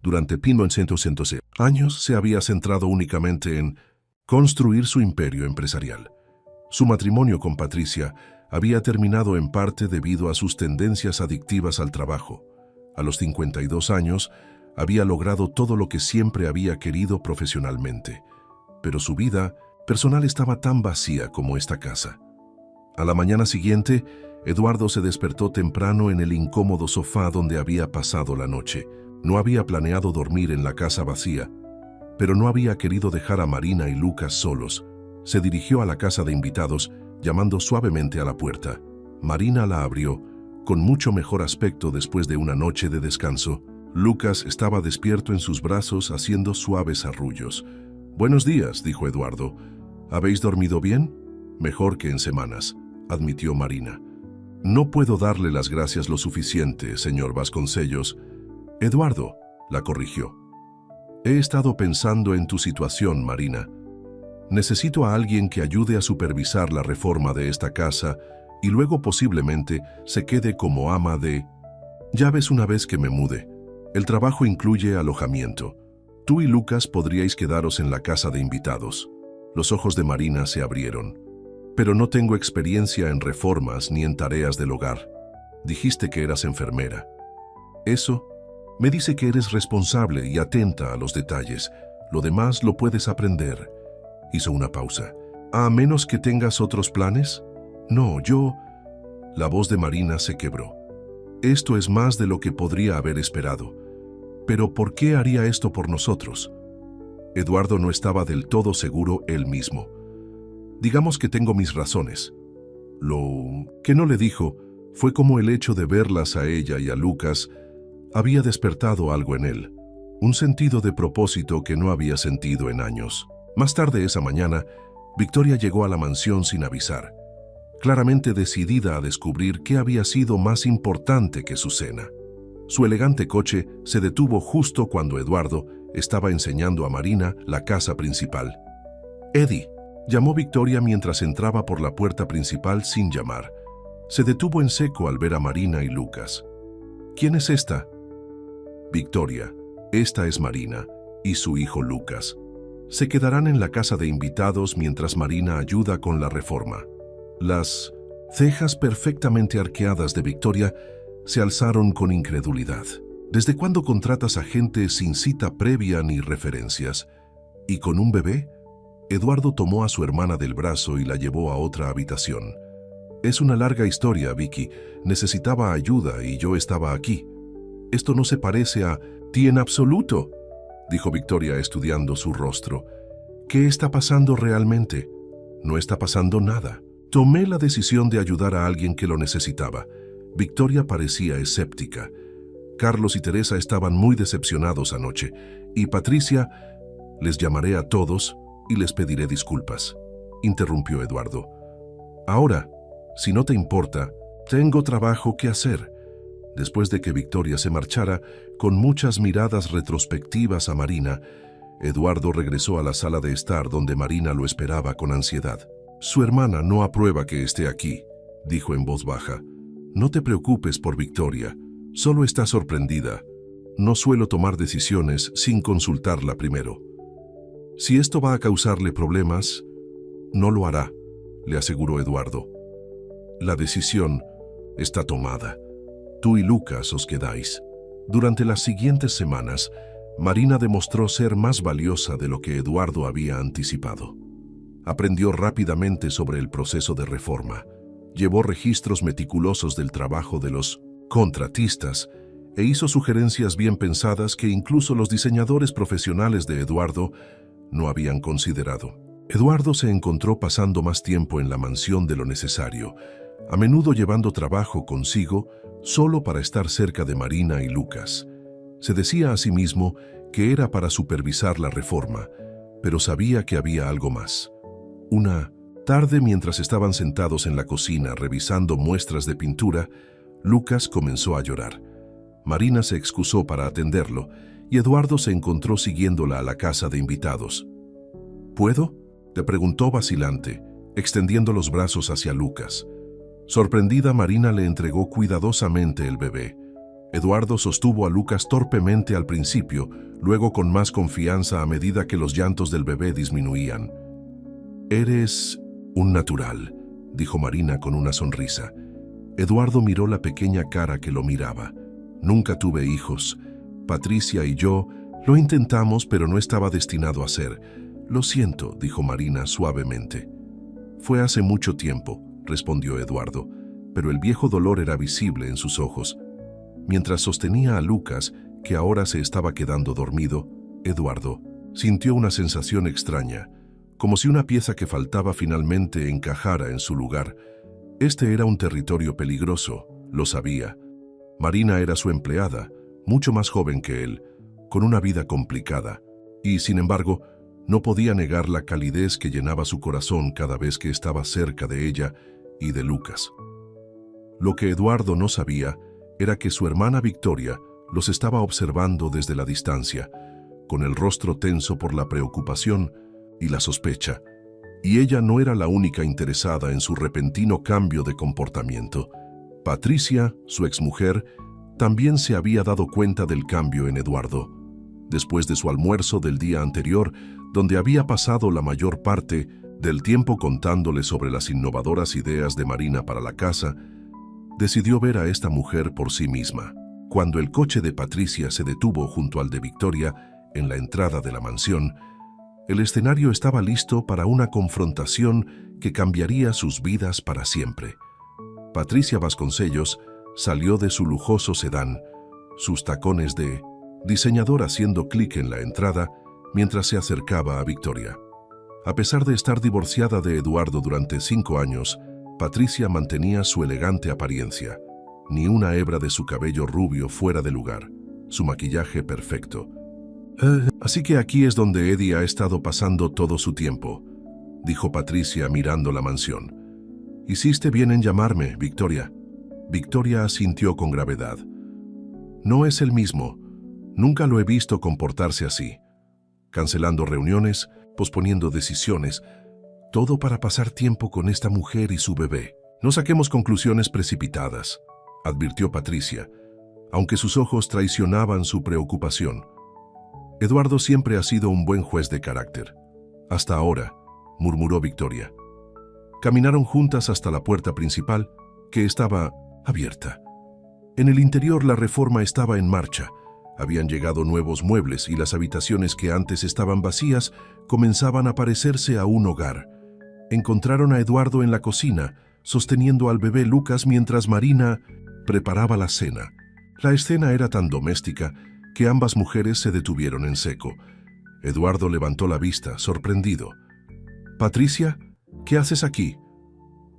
A: Durante 1911 años se había centrado únicamente en construir su imperio empresarial. Su matrimonio con Patricia había terminado en parte debido a sus tendencias adictivas al trabajo. A los 52 años, había logrado todo lo que siempre había querido profesionalmente, pero su vida personal estaba tan vacía como esta casa. A la mañana siguiente, Eduardo se despertó temprano en el incómodo sofá donde había pasado la noche. No había planeado dormir en la casa vacía, pero no había querido dejar a Marina y Lucas solos. Se dirigió a la casa de invitados, llamando suavemente a la puerta. Marina la abrió, con mucho mejor aspecto después de una noche de descanso. Lucas estaba despierto en sus brazos haciendo suaves arrullos. «Buenos días», dijo Eduardo. «¿Habéis dormido bien?» «Mejor que en semanas», admitió Marina. «No puedo darle las gracias lo suficiente, señor Vasconcellos». «Eduardo», la corrigió. «He estado pensando en tu situación, Marina. Necesito a alguien que ayude a supervisar la reforma de esta casa y luego posiblemente se quede como ama de... Ya ves, una vez que me mude, el trabajo incluye alojamiento. Tú y Lucas podríais quedaros en la casa de invitados». Los ojos de Marina se abrieron. «Pero no tengo experiencia en reformas ni en tareas del hogar. Dijiste que eras enfermera. Eso me dice que eres responsable y atenta a los detalles. Lo demás lo puedes aprender». Hizo una pausa. «¿A menos que tengas otros planes?» «No, yo...» La voz de Marina se quebró. «Esto es más de lo que podría haber esperado. Pero ¿por qué haría esto por nosotros?» Eduardo no estaba del todo seguro él mismo. «Digamos que tengo mis razones». Lo que no le dijo fue como el hecho de verlas a ella y a Lucas había despertado algo en él, un sentido de propósito que no había sentido en años. Más tarde esa mañana, Victoria llegó a la mansión sin avisar, claramente decidida a descubrir qué había sido más importante que su cena. Su elegante coche se detuvo justo cuando Eduardo estaba enseñando a Marina la casa principal. «Eddie», llamó Victoria mientras entraba por la puerta principal sin llamar. Se detuvo en seco al ver a Marina y Lucas. «¿Quién es esta?» «Victoria, esta es Marina y su hijo Lucas. Se quedarán en la casa de invitados mientras Marina ayuda con la reforma». Las cejas perfectamente arqueadas de Victoria se alzaron con incredulidad. «¿Desde cuándo contratas a gente sin cita previa ni referencias? ¿Y con un bebé?» Eduardo tomó a su hermana del brazo y la llevó a otra habitación. «Es una larga historia, Vicky. Necesitaba ayuda y yo estaba aquí. Esto no se parece a ti en absoluto», dijo Victoria estudiando su rostro. «¿Qué está pasando realmente?» «No está pasando nada. Tomé la decisión de ayudar a alguien que lo necesitaba». Victoria parecía escéptica. Carlos y Teresa estaban muy decepcionados anoche, y Patricia... «Les llamaré a todos y les pediré disculpas», interrumpió Eduardo. «Ahora, si no te importa, tengo trabajo que hacer». Después de que Victoria se marchara, con muchas miradas retrospectivas a Marina, Eduardo regresó a la sala de estar donde Marina lo esperaba con ansiedad. Su hermana no aprueba que esté aquí, dijo en voz baja. No te preocupes por Victoria, solo está sorprendida. No suelo tomar decisiones sin consultarla primero. Si esto va a causarle problemas, no lo hará, le aseguró Eduardo. La decisión está tomada. Tú y Lucas os quedáis. Durante las siguientes semanas, Marina demostró ser más valiosa de lo que Eduardo había anticipado. Aprendió rápidamente sobre el proceso de reforma, llevó registros meticulosos del trabajo de los contratistas e hizo sugerencias bien pensadas que incluso los diseñadores profesionales de Eduardo no habían considerado. Eduardo se encontró pasando más tiempo en la mansión de lo necesario, a menudo llevando trabajo consigo solo para estar cerca de Marina y Lucas. Se decía a sí mismo que era para supervisar la reforma, pero sabía que había algo más. Una tarde, mientras estaban sentados en la cocina revisando muestras de pintura, Lucas comenzó a llorar. Marina se excusó para atenderlo y Eduardo se encontró siguiéndola a la casa de invitados. ¿Puedo?, le preguntó vacilante, extendiendo los brazos hacia Lucas. Sorprendida, Marina le entregó cuidadosamente el bebé. Eduardo sostuvo a Lucas torpemente al principio, luego con más confianza a medida que los llantos del bebé disminuían. «Eres un natural», dijo Marina con una sonrisa. Eduardo miró la pequeña cara que lo miraba. «Nunca tuve hijos. Patricia y yo lo intentamos, pero no estaba destinado a ser. Lo siento», dijo Marina suavemente. «Fue hace mucho tiempo», respondió Eduardo, pero el viejo dolor era visible en sus ojos. Mientras sostenía a Lucas, que ahora se estaba quedando dormido, Eduardo sintió una sensación extraña, como si una pieza que faltaba finalmente encajara en su lugar. Este era un territorio peligroso, lo sabía. Marina era su empleada, mucho más joven que él, con una vida complicada, y, sin embargo, no podía negar la calidez que llenaba su corazón cada vez que estaba cerca de ella y de Lucas. Lo que Eduardo no sabía era que su hermana Victoria los estaba observando desde la distancia, con el rostro tenso por la preocupación y la sospecha, y ella no era la única interesada en su repentino cambio de comportamiento. Patricia, su exmujer, también se había dado cuenta del cambio en Eduardo. Después de su almuerzo del día anterior, donde había pasado la mayor parte del tiempo contándole sobre las innovadoras ideas de Marina para la casa, decidió ver a esta mujer por sí misma. Cuando el coche de Patricia se detuvo junto al de Victoria en la entrada de la mansión, el escenario estaba listo para una confrontación que cambiaría sus vidas para siempre. Patricia Vasconcellos salió de su lujoso sedán, sus tacones de diseñador haciendo clic en la entrada mientras se acercaba a Victoria. A pesar de estar divorciada de Eduardo durante 5 años, Patricia mantenía su elegante apariencia, ni una hebra de su cabello rubio fuera de lugar, su maquillaje perfecto. Así que aquí es donde Eddie ha estado pasando todo su tiempo, dijo Patricia mirando la mansión. Hiciste bien en llamarme, Victoria. Victoria asintió con gravedad. No es el mismo. Nunca lo he visto comportarse así. Cancelando reuniones, posponiendo decisiones, todo para pasar tiempo con esta mujer y su bebé. No saquemos conclusiones precipitadas, advirtió Patricia, aunque sus ojos traicionaban su preocupación. Eduardo siempre ha sido un buen juez de carácter. Hasta ahora, murmuró Victoria. Caminaron juntas hasta la puerta principal, que estaba abierta. En el interior la reforma estaba en marcha. Habían llegado nuevos muebles y las habitaciones que antes estaban vacías comenzaban a parecerse a un hogar. Encontraron a Eduardo en la cocina, sosteniendo al bebé Lucas mientras Marina preparaba la cena. La escena era tan doméstica que ambas mujeres se detuvieron en seco. Eduardo levantó la vista, sorprendido. «Patricia, ¿qué haces aquí?»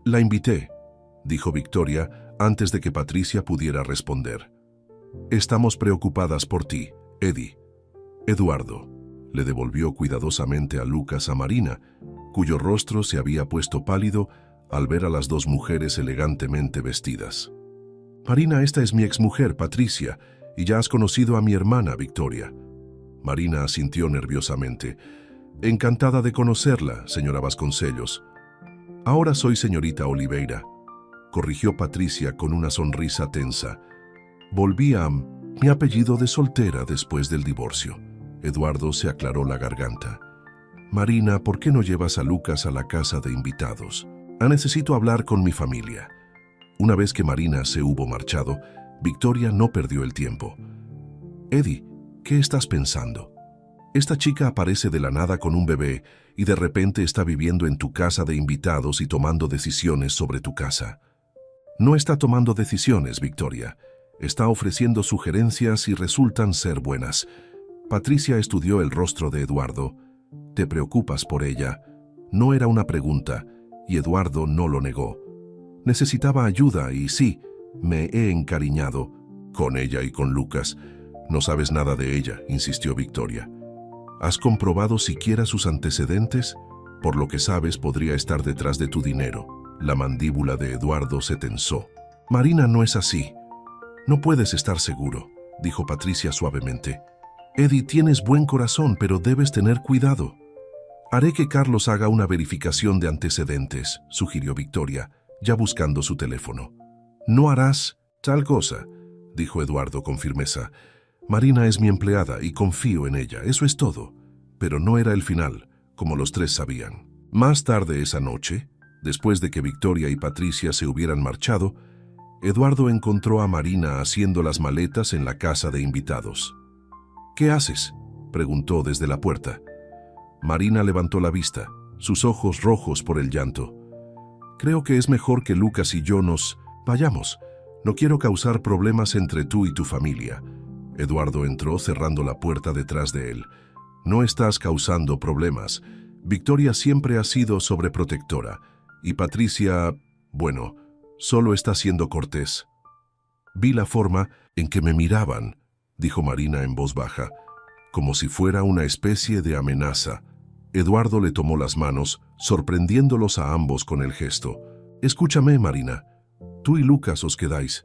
A: «La invité», dijo Victoria antes de que Patricia pudiera responder. «Estamos preocupadas por ti, Eddie». «Eduardo», le devolvió cuidadosamente a Lucas a Marina, cuyo rostro se había puesto pálido al ver a las dos mujeres elegantemente vestidas. «Marina, esta es mi exmujer, Patricia, y ya has conocido a mi hermana, Victoria». Marina asintió nerviosamente. Encantada de conocerla, señora Vasconcellos. Ahora soy señorita Oliveira, corrigió Patricia con una sonrisa tensa. Volví a mi apellido de soltera después del divorcio. Eduardo se aclaró la garganta. Marina, ¿por qué no llevas a Lucas a la casa de invitados? Necesito hablar con mi familia. Una vez que Marina se hubo marchado, Victoria no perdió el tiempo. Eddie, ¿qué estás pensando? Esta chica aparece de la nada con un bebé y de repente está viviendo en tu casa de invitados y tomando decisiones sobre tu casa. No está tomando decisiones, Victoria. Está ofreciendo sugerencias y resultan ser buenas. Patricia estudió el rostro de Eduardo. ¿Te preocupas por ella? No era una pregunta, y Eduardo no lo negó. Necesitaba ayuda y sí, me he encariñado con ella y con Lucas. No sabes nada de ella, insistió Victoria. ¿Has comprobado siquiera sus antecedentes? Por lo que sabes, podría estar detrás de tu dinero. La mandíbula de Eduardo se tensó. Marina, no es así. No puedes estar seguro, dijo Patricia suavemente. Eddie, tienes buen corazón, pero debes tener cuidado. Haré que Carlos haga una verificación de antecedentes, sugirió Victoria, ya buscando su teléfono. No harás tal cosa, dijo Eduardo con firmeza. Marina es mi empleada y confío en ella, eso es todo. Pero no era el final, como los tres sabían. Más tarde esa noche, después de que Victoria y Patricia se hubieran marchado, Eduardo encontró a Marina haciendo las maletas en la casa de invitados. ¿Qué haces?, preguntó desde la puerta. Marina levantó la vista, sus ojos rojos por el llanto. Creo que es mejor que Lucas y yo nos vayamos. No quiero causar problemas entre tú y tu familia. Eduardo entró cerrando la puerta detrás de él. No estás causando problemas. Victoria siempre ha sido sobreprotectora. Y Patricia, bueno, solo está siendo cortés. Vi la forma en que me miraban, dijo Marina en voz baja, como si fuera una especie de amenaza. Eduardo le tomó las manos, sorprendiéndolos a ambos con el gesto. Escúchame, Marina. Tú y Lucas os quedáis.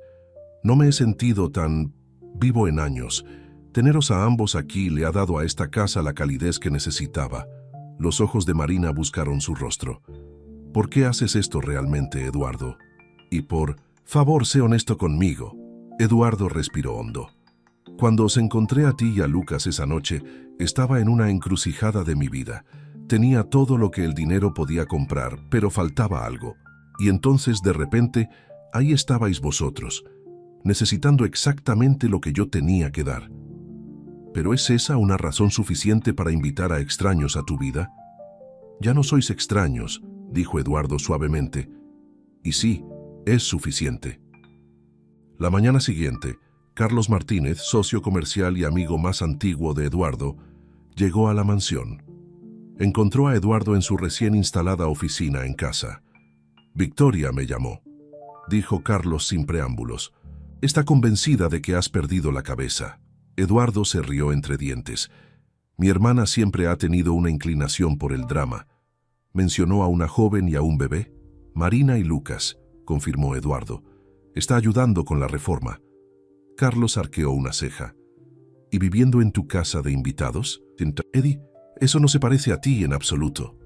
A: No me he sentido tan vivo en años. Teneros a ambos aquí le ha dado a esta casa la calidez que necesitaba. Los ojos de Marina buscaron su rostro. ¿Por qué haces esto realmente, Eduardo? Y por favor, sé honesto conmigo. Eduardo respiró hondo. Cuando os encontré a ti y a Lucas esa noche, estaba en una encrucijada de mi vida. Tenía todo lo que el dinero podía comprar, pero faltaba algo. Y entonces, de repente, ahí estabais vosotros, necesitando exactamente lo que yo tenía que dar. ¿Pero es esa una razón suficiente para invitar a extraños a tu vida? Ya no sois extraños, dijo Eduardo suavemente. Y sí, es suficiente. La mañana siguiente, Carlos Martínez, socio comercial y amigo más antiguo de Eduardo, llegó a la mansión. Encontró a Eduardo en su recién instalada oficina en casa. Victoria me llamó, dijo Carlos sin preámbulos. Está convencida de que has perdido la cabeza. Eduardo se rió entre dientes. Mi hermana siempre ha tenido una inclinación por el drama. Mencionó a una joven y a un bebé. Marina y Lucas, confirmó Eduardo. Está ayudando con la reforma. Carlos arqueó una ceja. ¿Y viviendo en tu casa de invitados? Eddie, eso no se parece a ti en absoluto.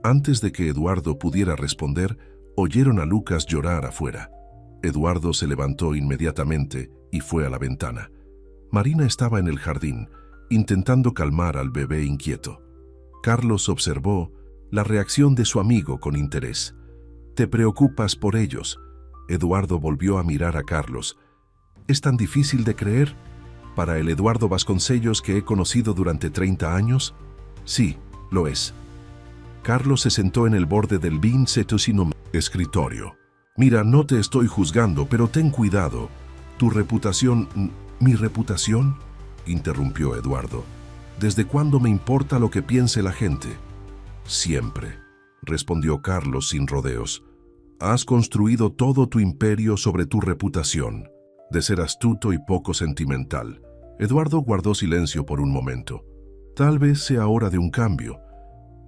A: Antes de que Eduardo pudiera responder, oyeron a Lucas llorar afuera. Eduardo se levantó inmediatamente y fue a la ventana. Marina estaba en el jardín, intentando calmar al bebé inquieto. Carlos observó la reacción de su amigo con interés. ¿Te preocupas por ellos? Eduardo volvió a mirar a Carlos. ¿Es tan difícil de creer? ¿Para el Eduardo Vasconcellos que he conocido durante 30 años? Sí, lo es. Carlos se sentó en el borde del escritorio. Mira, no te estoy juzgando, pero ten cuidado. Tu reputación... ¿Mi reputación?, interrumpió Eduardo. ¿Desde cuándo me importa lo que piense la gente? Siempre, respondió Carlos sin rodeos. Has construido todo tu imperio sobre tu reputación, de ser astuto y poco sentimental. Eduardo guardó silencio por un momento. Tal vez sea hora de un cambio.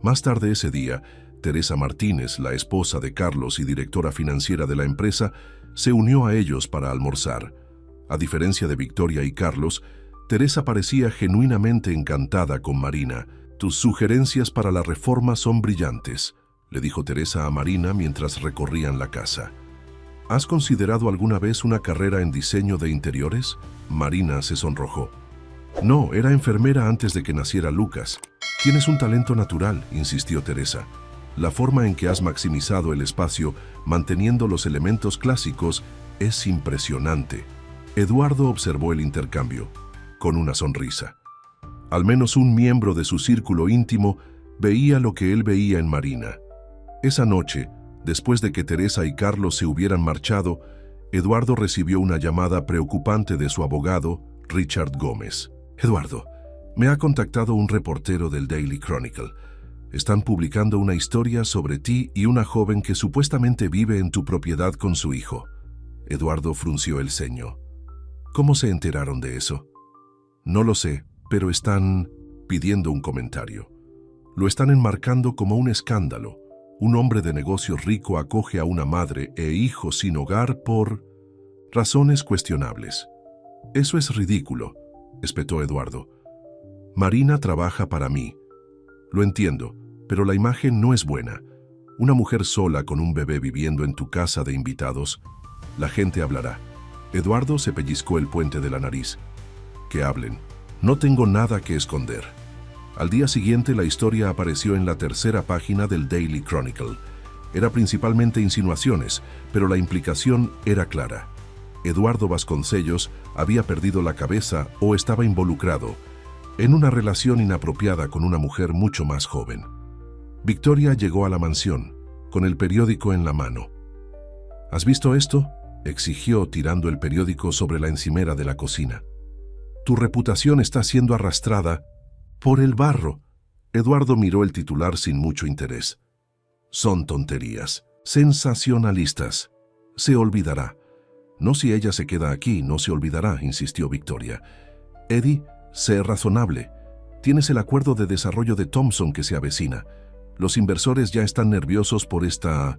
A: Más tarde ese día, Teresa Martínez, la esposa de Carlos y directora financiera de la empresa, se unió a ellos para almorzar. A diferencia de Victoria y Carlos, Teresa parecía genuinamente encantada con Marina. «Tus sugerencias para la reforma son brillantes», le dijo Teresa a Marina mientras recorrían la casa. «¿Has considerado alguna vez una carrera en diseño de interiores?» Marina se sonrojó. «No, era enfermera antes de que naciera Lucas». «Tienes un talento natural», insistió Teresa. «La forma en que has maximizado el espacio, manteniendo los elementos clásicos, es impresionante». Eduardo observó el intercambio, con una sonrisa. Al menos un miembro de su círculo íntimo veía lo que él veía en Marina. Esa noche, después de que Teresa y Carlos se hubieran marchado, Eduardo recibió una llamada preocupante de su abogado, Richard Gómez. «Eduardo, me ha contactado un reportero del Daily Chronicle. Están publicando una historia sobre ti y una joven que supuestamente vive en tu propiedad con su hijo». Eduardo frunció el ceño. «¿Cómo se enteraron de eso?» «No lo sé, pero están pidiendo un comentario. Lo están enmarcando como un escándalo. Un hombre de negocios rico acoge a una madre e hijo sin hogar por razones cuestionables». «Eso es ridículo», espetó Eduardo. «Marina trabaja para mí. Lo entiendo, pero la imagen no es buena. Una mujer sola con un bebé viviendo en tu casa de invitados. La gente hablará». Eduardo se pellizcó el puente de la nariz. «Que hablen. No tengo nada que esconder». Al día siguiente la historia apareció en la tercera página del Daily Chronicle. Era principalmente insinuaciones, pero la implicación era clara. Eduardo Vasconcellos había perdido la cabeza o estaba involucrado en una relación inapropiada con una mujer mucho más joven. Victoria llegó a la mansión, con el periódico en la mano. «¿Has visto esto?», exigió tirando el periódico sobre la encimera de la cocina. «Tu reputación está siendo arrastrada por el barro». Eduardo miró el titular sin mucho interés. «Son tonterías, sensacionalistas. Se olvidará». «No, si ella se queda aquí, no se olvidará», insistió Victoria. «Eddie, sé razonable. Tienes el acuerdo de desarrollo de Thompson que se avecina. Los inversores ya están nerviosos por esta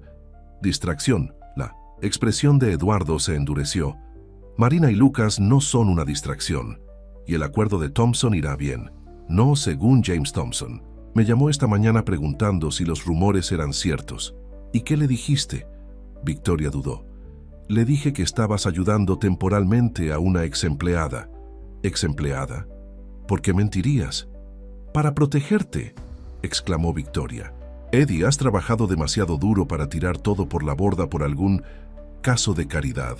A: distracción». La expresión de Eduardo se endureció. «Marina y Lucas no son una distracción, y el acuerdo de Thompson irá bien. No según James Thompson. Me llamó esta mañana preguntando si los rumores eran ciertos». «¿Y qué le dijiste?». Victoria dudó. «Le dije que estabas ayudando temporalmente a una exempleada». «¿Exempleada? ¿Por qué mentirías?». «Para protegerte», exclamó Victoria. «Eddie, has trabajado demasiado duro para tirar todo por la borda por algún caso de caridad».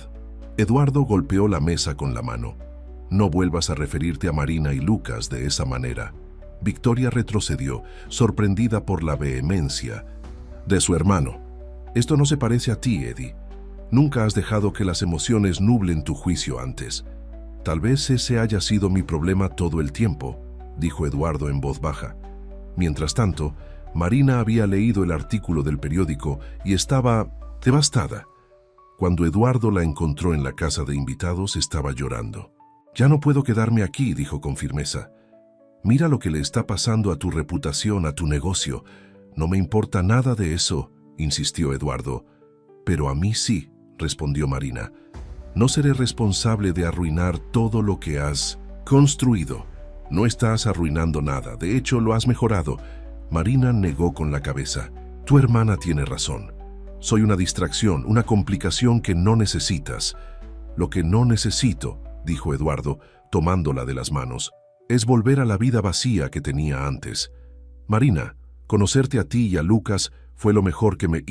A: Eduardo golpeó la mesa con la mano. «No vuelvas a referirte a Marina y Lucas de esa manera». Victoria retrocedió, sorprendida por la vehemencia de su hermano. «Esto no se parece a ti, Eddie. Nunca has dejado que las emociones nublen tu juicio antes». «Tal vez ese haya sido mi problema todo el tiempo», dijo Eduardo en voz baja. Mientras tanto, Marina había leído el artículo del periódico y estaba devastada. Cuando Eduardo la encontró en la casa de invitados, estaba llorando. «Ya no puedo quedarme aquí», dijo con firmeza. «Mira lo que le está pasando a tu reputación, a tu negocio». «No me importa nada de eso», insistió Eduardo. «Pero a mí sí», respondió Marina. «No seré responsable de arruinar todo lo que has construido». «No estás arruinando nada, de hecho lo has mejorado». Marina negó con la cabeza. «Tu hermana tiene razón. Soy una distracción, una complicación que no necesitas». «Lo que no necesito», dijo Eduardo, tomándola de las manos, «es volver a la vida vacía que tenía antes. Marina, conocerte a ti y a Lucas fue lo mejor que me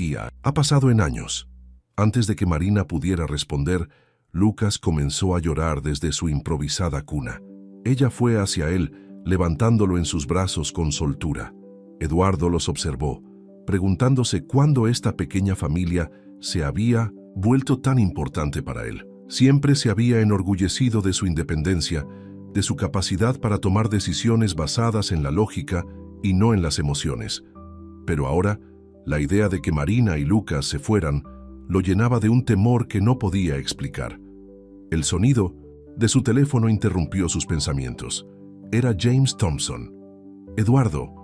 A: ha pasado en años». Antes de que Marina pudiera responder, Lucas comenzó a llorar desde su improvisada cuna. Ella fue hacia él, levantándolo en sus brazos con soltura. Eduardo los observó, preguntándose cuándo esta pequeña familia se había vuelto tan importante para él. Siempre se había enorgullecido de su independencia, de su capacidad para tomar decisiones basadas en la lógica y no en las emociones. Pero ahora, la idea de que Marina y Lucas se fueran lo llenaba de un temor que no podía explicar. El sonido de su teléfono interrumpió sus pensamientos. Era James Thompson. «Eduardo».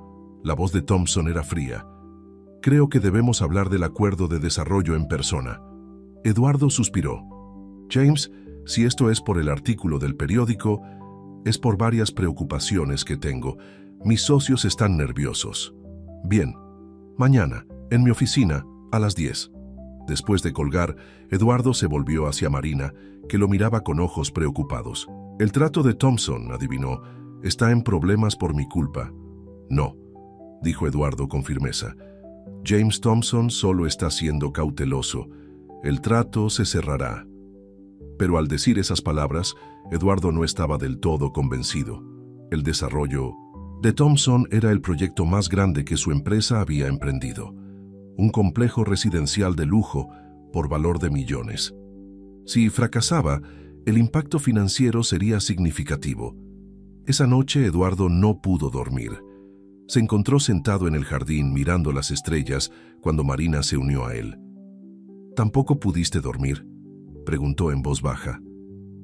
A: La voz de Thompson era fría. «Creo que debemos hablar del acuerdo de desarrollo en persona». Eduardo suspiró. «James, si esto es por el artículo del periódico, Es por varias preocupaciones que tengo. Mis socios están nerviosos. Bien, mañana, en mi oficina, a las 10. Después de colgar, Eduardo se volvió hacia Marina, que lo miraba con ojos preocupados. El trato de Thompson, adivinó, está en problemas por mi culpa. No, dijo Eduardo con firmeza. James Thompson solo está siendo cauteloso. El trato se cerrará. Pero al decir esas palabras, Eduardo no estaba del todo convencido. El desarrollo de Thompson era el proyecto más grande que su empresa había emprendido. Un complejo residencial de lujo por valor de millones. Si fracasaba, el impacto financiero sería significativo. Esa noche Eduardo no pudo dormir. Se encontró sentado en el jardín mirando las estrellas cuando Marina se unió a él. ¿Tampoco pudiste dormir?, preguntó en voz baja.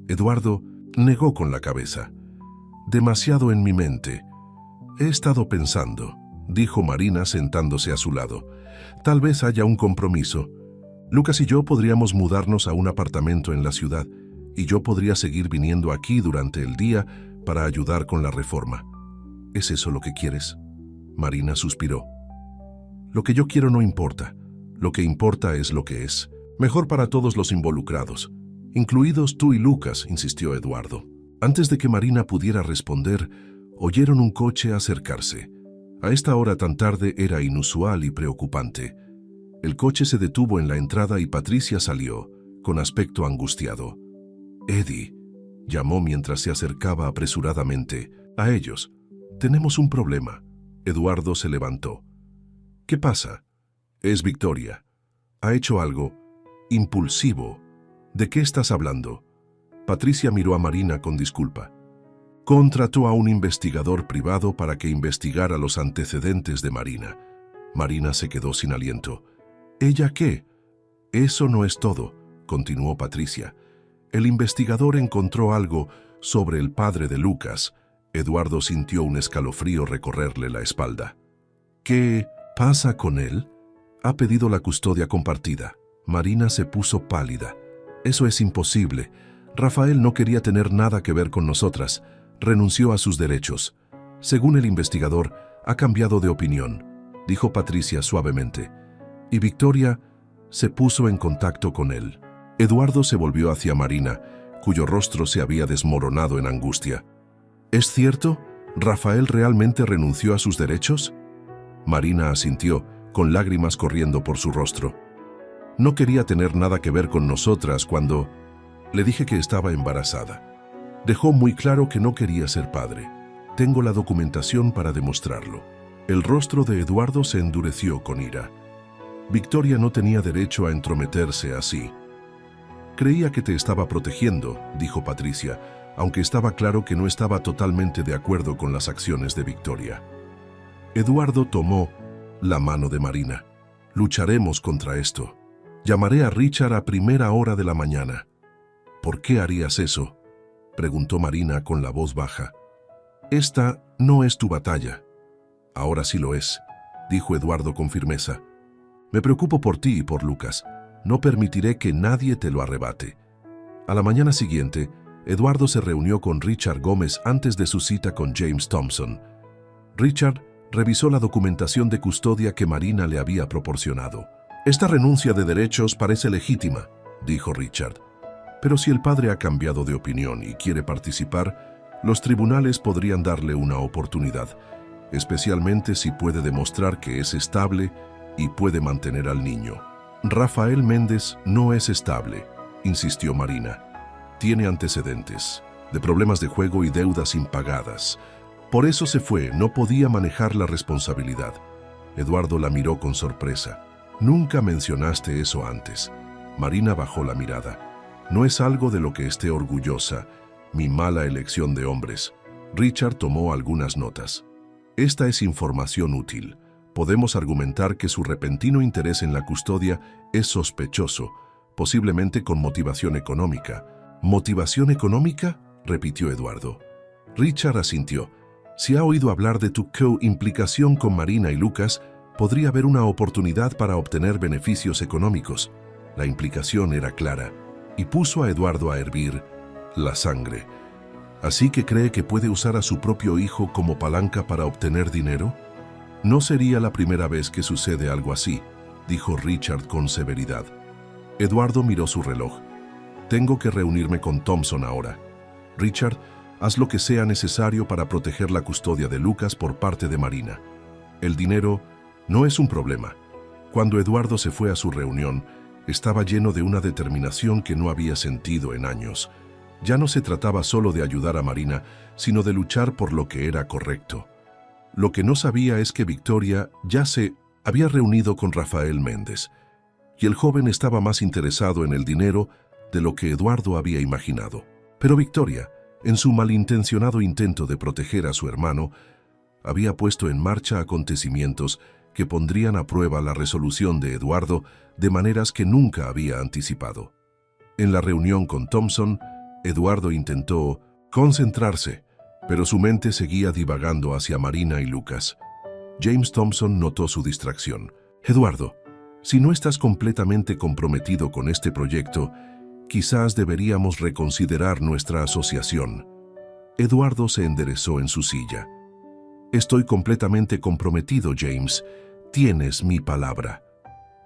A: Eduardo negó con la cabeza. Demasiado en mi mente. He estado pensando, dijo Marina sentándose a su lado. Tal vez haya un compromiso. Lucas y yo podríamos mudarnos a un apartamento en la ciudad y yo podría seguir viniendo aquí durante el día para ayudar con la reforma. ¿Es eso lo que quieres? Marina suspiró. Lo que yo quiero no importa. Lo que importa es lo que es. Mejor para todos los involucrados, incluidos tú y Lucas, insistió Eduardo. Antes de que Marina pudiera responder, oyeron un coche acercarse. A esta hora tan tarde era inusual y preocupante. El coche se detuvo en la entrada y Patricia salió, con aspecto angustiado. Eddie, llamó mientras se acercaba apresuradamente. A ellos. Tenemos un problema. Eduardo se levantó. ¿Qué pasa? Es Victoria. Ha hecho algo impulsivo. ¿De qué estás hablando? Patricia miró a Marina con disculpa. Contrató a un investigador privado para que investigara los antecedentes de Marina. Marina se quedó sin aliento. ¿Ella qué? Eso no es todo, continuó Patricia. El investigador encontró algo sobre el padre de Lucas. Eduardo sintió un escalofrío recorrerle la espalda. ¿Qué pasa con él? Ha pedido la custodia compartida. Marina se puso pálida. Eso es imposible. Rafael no quería tener nada que ver con nosotras. Renunció a sus derechos. Según el investigador, ha cambiado de opinión, dijo Patricia suavemente. Y Victoria se puso en contacto con él. Eduardo se volvió hacia Marina, cuyo rostro se había desmoronado en angustia. ¿Es cierto? ¿Rafael realmente renunció a sus derechos? Marina asintió, con lágrimas corriendo por su rostro. No quería tener nada que ver con nosotras cuando le dije que estaba embarazada. Dejó muy claro que no quería ser padre. Tengo la documentación para demostrarlo. El rostro de Eduardo se endureció con ira. Victoria no tenía derecho a entrometerse así. Creía que te estaba protegiendo, dijo Patricia, aunque estaba claro que no estaba totalmente de acuerdo con las acciones de Victoria. Eduardo tomó la mano de Marina. Lucharemos contra esto. Llamaré a Richard a primera hora de la mañana. ¿Por qué harías eso?, preguntó Marina con la voz baja. Esta no es tu batalla. Ahora sí lo es, dijo Eduardo con firmeza. Me preocupo por ti y por Lucas. No permitiré que nadie te lo arrebate. A la mañana siguiente, Eduardo se reunió con Richard Gómez antes de su cita con James Thompson. Richard revisó la documentación de custodia que Marina le había proporcionado. Esta renuncia de derechos parece legítima, dijo Richard. Pero si el padre ha cambiado de opinión y quiere participar, los tribunales podrían darle una oportunidad, especialmente si puede demostrar que es estable y puede mantener al niño. Rafael Méndez no es estable, insistió Marina. Tiene antecedentes de problemas de juego y deudas impagadas. Por eso se fue, no podía manejar la responsabilidad. Eduardo la miró con sorpresa. Nunca mencionaste eso antes. Marina bajó la mirada. No es algo de lo que esté orgullosa, mi mala elección de hombres. Richard tomó algunas notas. Esta es información útil. Podemos argumentar que su repentino interés en la custodia es sospechoso, posiblemente con motivación económica. ¿Motivación económica?, repitió Eduardo. Richard asintió. Si ha oído hablar de tu co-implicación con Marina y Lucas, podría haber una oportunidad para obtener beneficios económicos. La implicación era clara y puso a Eduardo a hervir la sangre. ¿Así que cree que puede usar a su propio hijo como palanca para obtener dinero? No sería la primera vez que sucede algo así, dijo Richard con severidad. Eduardo miró su reloj. Tengo que reunirme con Thompson ahora. Richard, haz lo que sea necesario para proteger la custodia de Lucas por parte de Marina. El dinero no es un problema. Cuando Eduardo se fue a su reunión, estaba lleno de una determinación que no había sentido en años. Ya no se trataba solo de ayudar a Marina, sino de luchar por lo que era correcto. Lo que no sabía es que Victoria ya se había reunido con Rafael Méndez, y el joven estaba más interesado en el dinero de lo que Eduardo había imaginado. Pero Victoria, en su malintencionado intento de proteger a su hermano, había puesto en marcha acontecimientos que pondrían a prueba la resolución de Eduardo de maneras que nunca había anticipado. En la reunión con Thompson, Eduardo intentó concentrarse, pero su mente seguía divagando hacia Marina y Lucas. James Thompson notó su distracción. Eduardo, si no estás completamente comprometido con este proyecto, quizás deberíamos reconsiderar nuestra asociación. Eduardo se enderezó en su silla. Estoy completamente comprometido, James. Tienes mi palabra.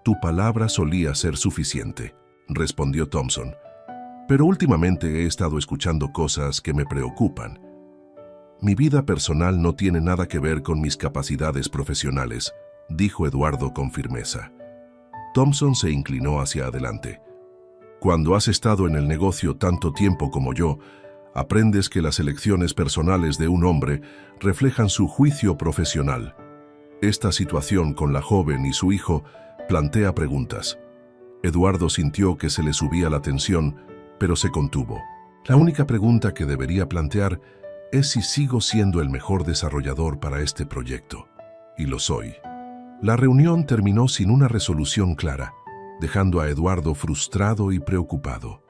A: Tu palabra solía ser suficiente, respondió Thompson. Pero últimamente he estado escuchando cosas que me preocupan. Mi vida personal no tiene nada que ver con mis capacidades profesionales, dijo Eduardo con firmeza. Thompson se inclinó hacia adelante. Cuando has estado en el negocio tanto tiempo como yo, aprendes que las elecciones personales de un hombre reflejan su juicio profesional. Esta situación con la joven y su hijo plantea preguntas. Eduardo sintió que se le subía la tensión, pero se contuvo. La única pregunta que debería plantear es si sigo siendo el mejor desarrollador para este proyecto. Y lo soy. La reunión terminó sin una resolución clara, dejando a Eduardo frustrado y preocupado.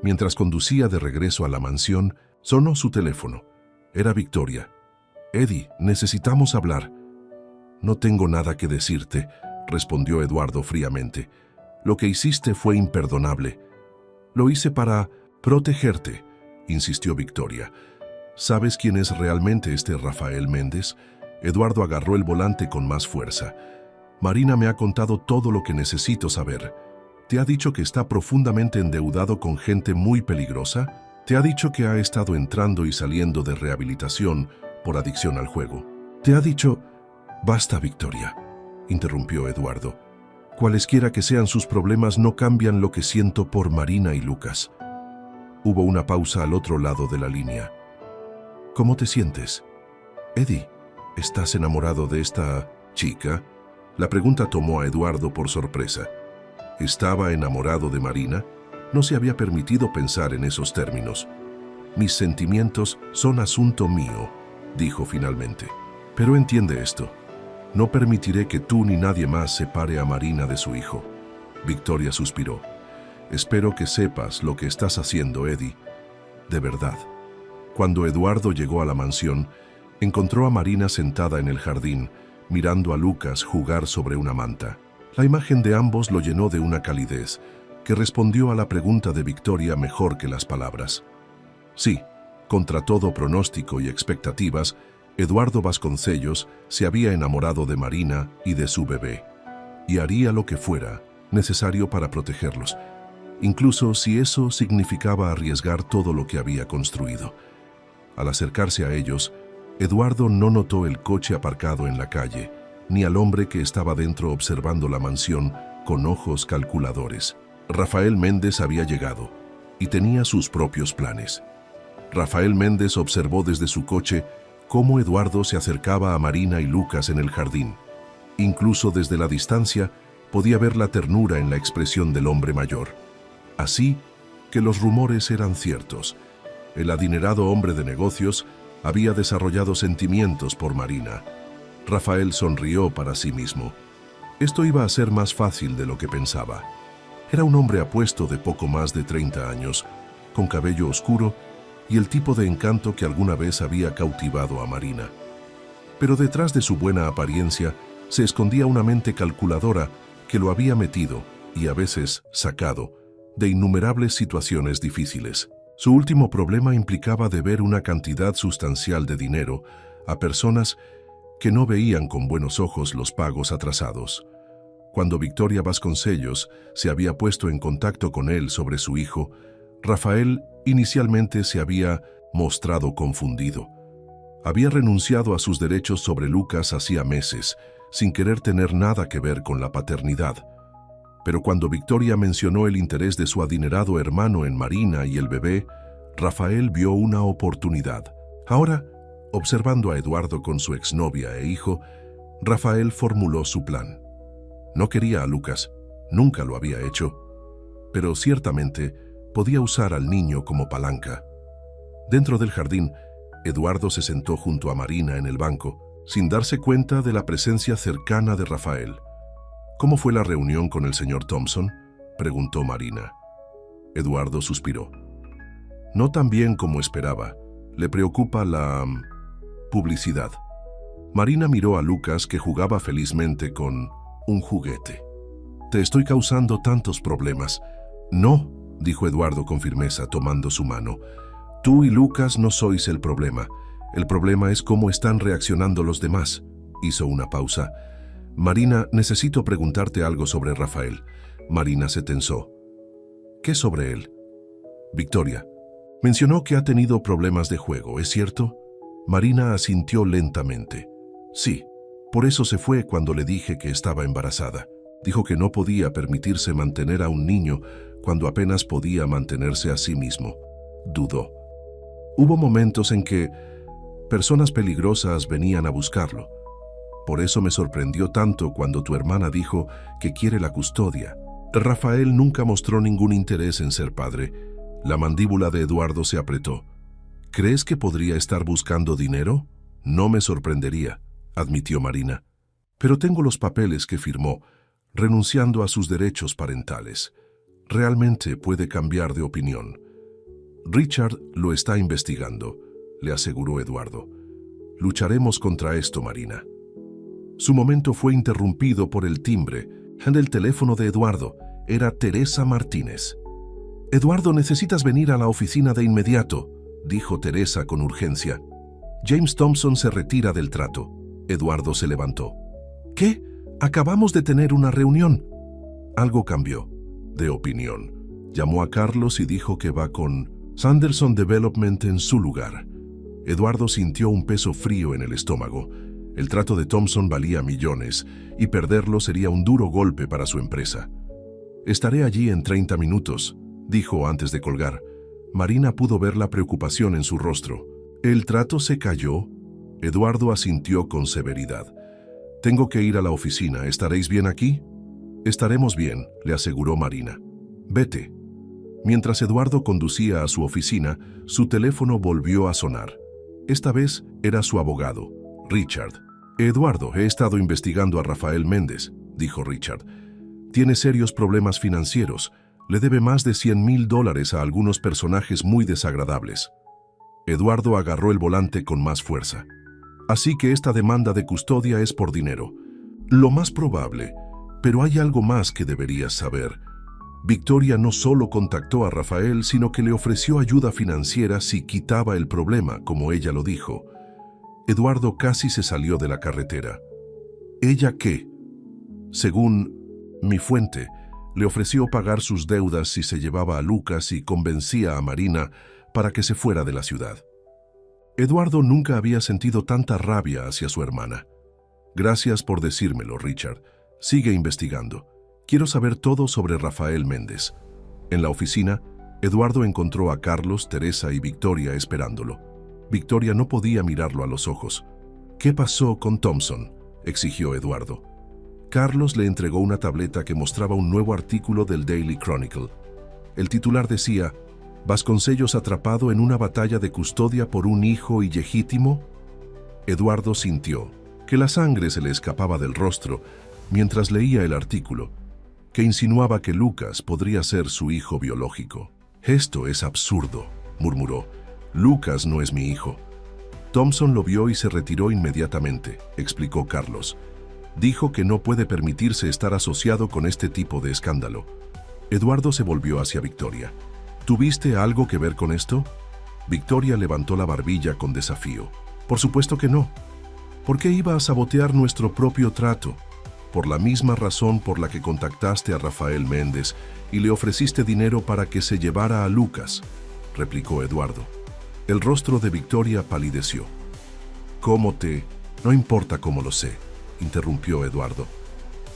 A: Mientras conducía de regreso a la mansión, sonó su teléfono. Era Victoria. Eddie, necesitamos hablar. No tengo nada que decirte, respondió Eduardo fríamente. Lo que hiciste fue imperdonable. Lo hice para protegerte, insistió Victoria. ¿Sabes quién es realmente este Rafael Méndez? Eduardo agarró el volante con más fuerza. Marina me ha contado todo lo que necesito saber. ¿Te ha dicho que está profundamente endeudado con gente muy peligrosa? ¿Te ha dicho que ha estado entrando y saliendo de rehabilitación por adicción al juego? ¿Te ha dicho... Basta, Victoria, interrumpió Eduardo. Cualesquiera que sean sus problemas no cambian lo que siento por Marina y Lucas. Hubo una pausa al otro lado de la línea. ¿Cómo te sientes? Eddie, ¿estás enamorado de esta chica? La pregunta tomó a Eduardo por sorpresa. ¿Estaba enamorado de Marina? No se había permitido pensar en esos términos. Mis sentimientos son asunto mío, dijo finalmente. Pero entiende esto. No permitiré que tú ni nadie más separe a Marina de su hijo. Victoria suspiró. Espero que sepas lo que estás haciendo, Eddie. De verdad. Cuando Eduardo llegó a la mansión, encontró a Marina sentada en el jardín, mirando a Lucas jugar sobre una manta. La imagen de ambos lo llenó de una calidez, que respondió a la pregunta de Victoria mejor que las palabras. Sí, contra todo pronóstico y expectativas, Eduardo Vasconcellos se había enamorado de Marina y de su bebé, y haría lo que fuera necesario para protegerlos, incluso si eso significaba arriesgar todo lo que había construido. Al acercarse a ellos, Eduardo no notó el coche aparcado en la calle, ni al hombre que estaba dentro observando la mansión con ojos calculadores. Rafael Méndez había llegado, y tenía sus propios planes. Rafael Méndez observó desde su coche cómo Eduardo se acercaba a Marina y Lucas en el jardín. Incluso desde la distancia, podía ver la ternura en la expresión del hombre mayor. Así que los rumores eran ciertos. El adinerado hombre de negocios había desarrollado sentimientos por Marina. Rafael sonrió para sí mismo. Esto iba a ser más fácil de lo que pensaba. Era un hombre apuesto de poco más de 30 años, con cabello oscuro y el tipo de encanto que alguna vez había cautivado a Marina. Pero detrás de su buena apariencia se escondía una mente calculadora que lo había metido, y a veces sacado, de innumerables situaciones difíciles. Su último problema implicaba deber una cantidad sustancial de dinero a personas que no veían con buenos ojos los pagos atrasados. Cuando Victoria Vasconcellos se había puesto en contacto con él sobre su hijo, Rafael inicialmente se había mostrado confundido. Había renunciado a sus derechos sobre Lucas hacía meses, sin querer tener nada que ver con la paternidad. Pero cuando Victoria mencionó el interés de su adinerado hermano en Marina y el bebé, Rafael vio una oportunidad. Ahora, observando a Eduardo con su exnovia e hijo, Rafael formuló su plan. No quería a Lucas, nunca lo había hecho, pero ciertamente podía usar al niño como palanca. Dentro del jardín, Eduardo se sentó junto a Marina en el banco, sin darse cuenta de la presencia cercana de Rafael. «¿Cómo fue la reunión con el señor Thompson?», preguntó Marina. Eduardo suspiró. «No tan bien como esperaba. Le preocupa la publicidad». Marina miró a Lucas, que jugaba felizmente con un juguete. «Te estoy causando tantos problemas». «No», dijo Eduardo con firmeza, tomando su mano. «Tú y Lucas no sois el problema. El problema es cómo están reaccionando los demás». Hizo una pausa. «Marina, necesito preguntarte algo sobre Rafael». Marina se tensó. «¿Qué sobre él?». «Victoria. Mencionó que ha tenido problemas de juego, ¿es cierto?». Marina asintió lentamente. «Sí. Por eso se fue cuando le dije que estaba embarazada. Dijo que no podía permitirse mantener a un niño cuando apenas podía mantenerse a sí mismo». Dudó. «Hubo momentos en que personas peligrosas venían a buscarlo. Por eso me sorprendió tanto cuando tu hermana dijo que quiere la custodia». Rafael nunca mostró ningún interés en ser padre. La mandíbula de Eduardo se apretó. «¿Crees que podría estar buscando dinero?». «No me sorprendería», admitió Marina. «Pero tengo los papeles que firmó, renunciando a sus derechos parentales. Realmente puede cambiar de opinión». «Richard lo está investigando», le aseguró Eduardo. «Lucharemos contra esto, Marina». Su momento fue interrumpido por el timbre. En el teléfono de Eduardo era Teresa Martínez. «Eduardo, necesitas venir a la oficina de inmediato», dijo Teresa con urgencia. «James Thompson se retira del trato». Eduardo se levantó. «¿Qué? Acabamos de tener una reunión». Algo cambió de opinión. Llamó a Carlos y dijo que va con Sanderson Development en su lugar. Eduardo sintió un peso frío en el estómago. El trato de Thompson valía millones y perderlo sería un duro golpe para su empresa. «Estaré allí en 30 minutos», dijo antes de colgar. Marina pudo ver la preocupación en su rostro. «¿El trato se cayó?». Eduardo asintió con severidad. «Tengo que ir a la oficina. ¿Estaréis bien aquí?». «Estaremos bien», le aseguró Marina. «Vete». Mientras Eduardo conducía a su oficina, su teléfono volvió a sonar. Esta vez era su abogado, Richard. «Eduardo, he estado investigando a Rafael Méndez», dijo Richard. «Tiene serios problemas financieros. Le debe más de $100,000 a algunos personajes muy desagradables». Eduardo agarró el volante con más fuerza. «Así que esta demanda de custodia es por dinero». «Lo más probable, pero hay algo más que deberías saber. Victoria no solo contactó a Rafael, sino que le ofreció ayuda financiera si quitaba el problema, como ella lo dijo». Eduardo casi se salió de la carretera. «¿Ella qué?». «Según mi fuente, le ofreció pagar sus deudas si se llevaba a Lucas y convencía a Marina para que se fuera de la ciudad». Eduardo nunca había sentido tanta rabia hacia su hermana. «Gracias por decírmelo, Richard. Sigue investigando. Quiero saber todo sobre Rafael Méndez». En la oficina, Eduardo encontró a Carlos, Teresa y Victoria esperándolo. Victoria no podía mirarlo a los ojos. «¿Qué pasó con Thompson?», exigió Eduardo. Carlos le entregó una tableta que mostraba un nuevo artículo del Daily Chronicle. El titular decía: «Vasconcellos atrapado en una batalla de custodia por un hijo ilegítimo». Eduardo sintió que la sangre se le escapaba del rostro mientras leía el artículo, que insinuaba que Lucas podría ser su hijo biológico. «Esto es absurdo», murmuró. «Lucas no es mi hijo». «Thompson lo vio y se retiró inmediatamente», explicó Carlos. «Dijo que no puede permitirse estar asociado con este tipo de escándalo». Eduardo se volvió hacia Victoria. ¿Tuviste algo que ver con esto? Victoria levantó la barbilla con desafío. Por supuesto que no. ¿Por qué iba a sabotear nuestro propio trato? Por la misma razón por la que contactaste a Rafael Méndez y le ofreciste dinero para que se llevara a Lucas, replicó Eduardo. El rostro de Victoria palideció. ¿Cómo te...? No importa cómo lo sé, interrumpió Eduardo.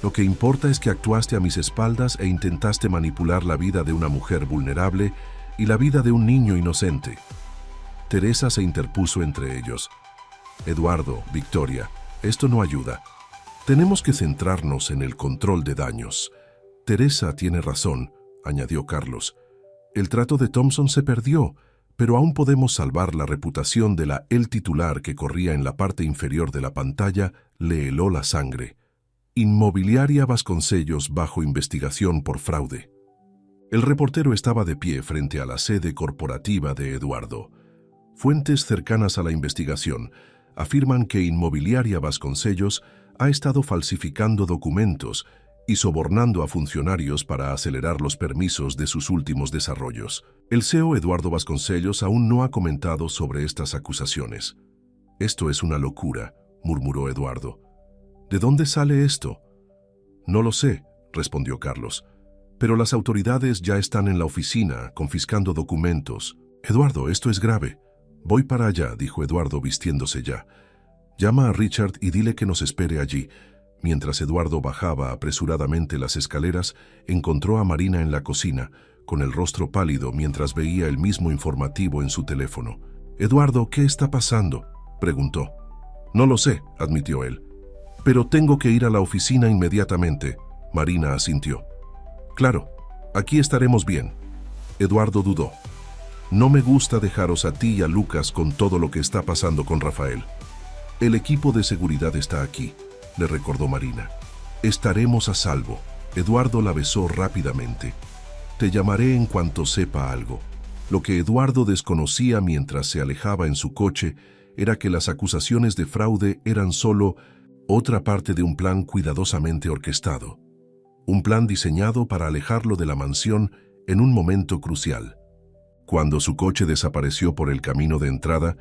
A: Lo que importa es que actuaste a mis espaldas e intentaste manipular la vida de una mujer vulnerable y la vida de un niño inocente. Teresa se interpuso entre ellos. Eduardo, Victoria, esto no ayuda. Tenemos que centrarnos en el control de daños. Teresa tiene razón, añadió Carlos. El trato de Thompson se perdió, pero aún podemos salvar la reputación de el titular que corría en la parte inferior de la pantalla le heló la sangre. Inmobiliaria Vasconcellos bajo investigación por fraude. El reportero estaba de pie frente a la sede corporativa de Eduardo. Fuentes cercanas a la investigación afirman que Inmobiliaria Vasconcellos ha estado falsificando documentos y sobornando a funcionarios para acelerar los permisos de sus últimos desarrollos. El CEO Eduardo Vasconcellos aún no ha comentado sobre estas acusaciones. Esto es una locura, murmuró Eduardo. ¿De dónde sale esto? No lo sé, respondió Carlos. Pero las autoridades ya están en la oficina, confiscando documentos. Eduardo, esto es grave. Voy para allá, dijo Eduardo vistiéndose ya. Llama a Richard y dile que nos espere allí. Mientras Eduardo bajaba apresuradamente las escaleras, encontró a Marina en la cocina, con el rostro pálido mientras veía el mismo informativo en su teléfono. «Eduardo, ¿qué está pasando?», preguntó. «No lo sé», admitió él. «Pero tengo que ir a la oficina inmediatamente», Marina asintió. «Claro, aquí estaremos bien». Eduardo dudó. «No me gusta dejaros a ti y a Lucas con todo lo que está pasando con Rafael». «El equipo de seguridad está aquí», le recordó Marina. «Estaremos a salvo». Eduardo la besó rápidamente. «Te llamaré en cuanto sepa algo». Lo que Eduardo desconocía mientras se alejaba en su coche era que las acusaciones de fraude eran solo otra parte de un plan cuidadosamente orquestado. Un plan diseñado para alejarlo de la mansión en un momento crucial. Cuando su coche desapareció por el camino de entrada,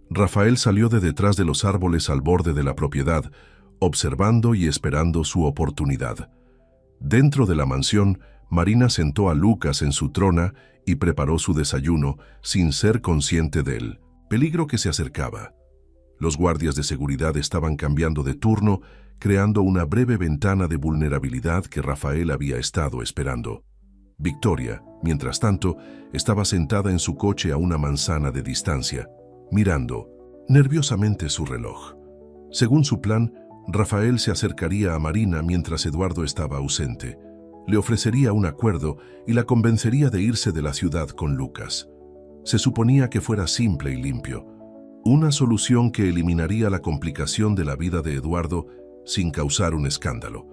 A: Rafael salió de detrás de los árboles al borde de la propiedad, observando y esperando su oportunidad. Dentro de la mansión, Marina sentó a Lucas en su trona y preparó su desayuno sin ser consciente del peligro que se acercaba. Los guardias de seguridad estaban cambiando de turno, creando una breve ventana de vulnerabilidad que Rafael había estado esperando. Victoria, mientras tanto, estaba sentada en su coche a una manzana de distancia, mirando nerviosamente su reloj. Según su plan, Rafael se acercaría a Marina mientras Eduardo estaba ausente. Le ofrecería un acuerdo y la convencería de irse de la ciudad con Lucas. Se suponía que fuera simple y limpio. Una solución que eliminaría la complicación de la vida de Eduardo sin causar un escándalo.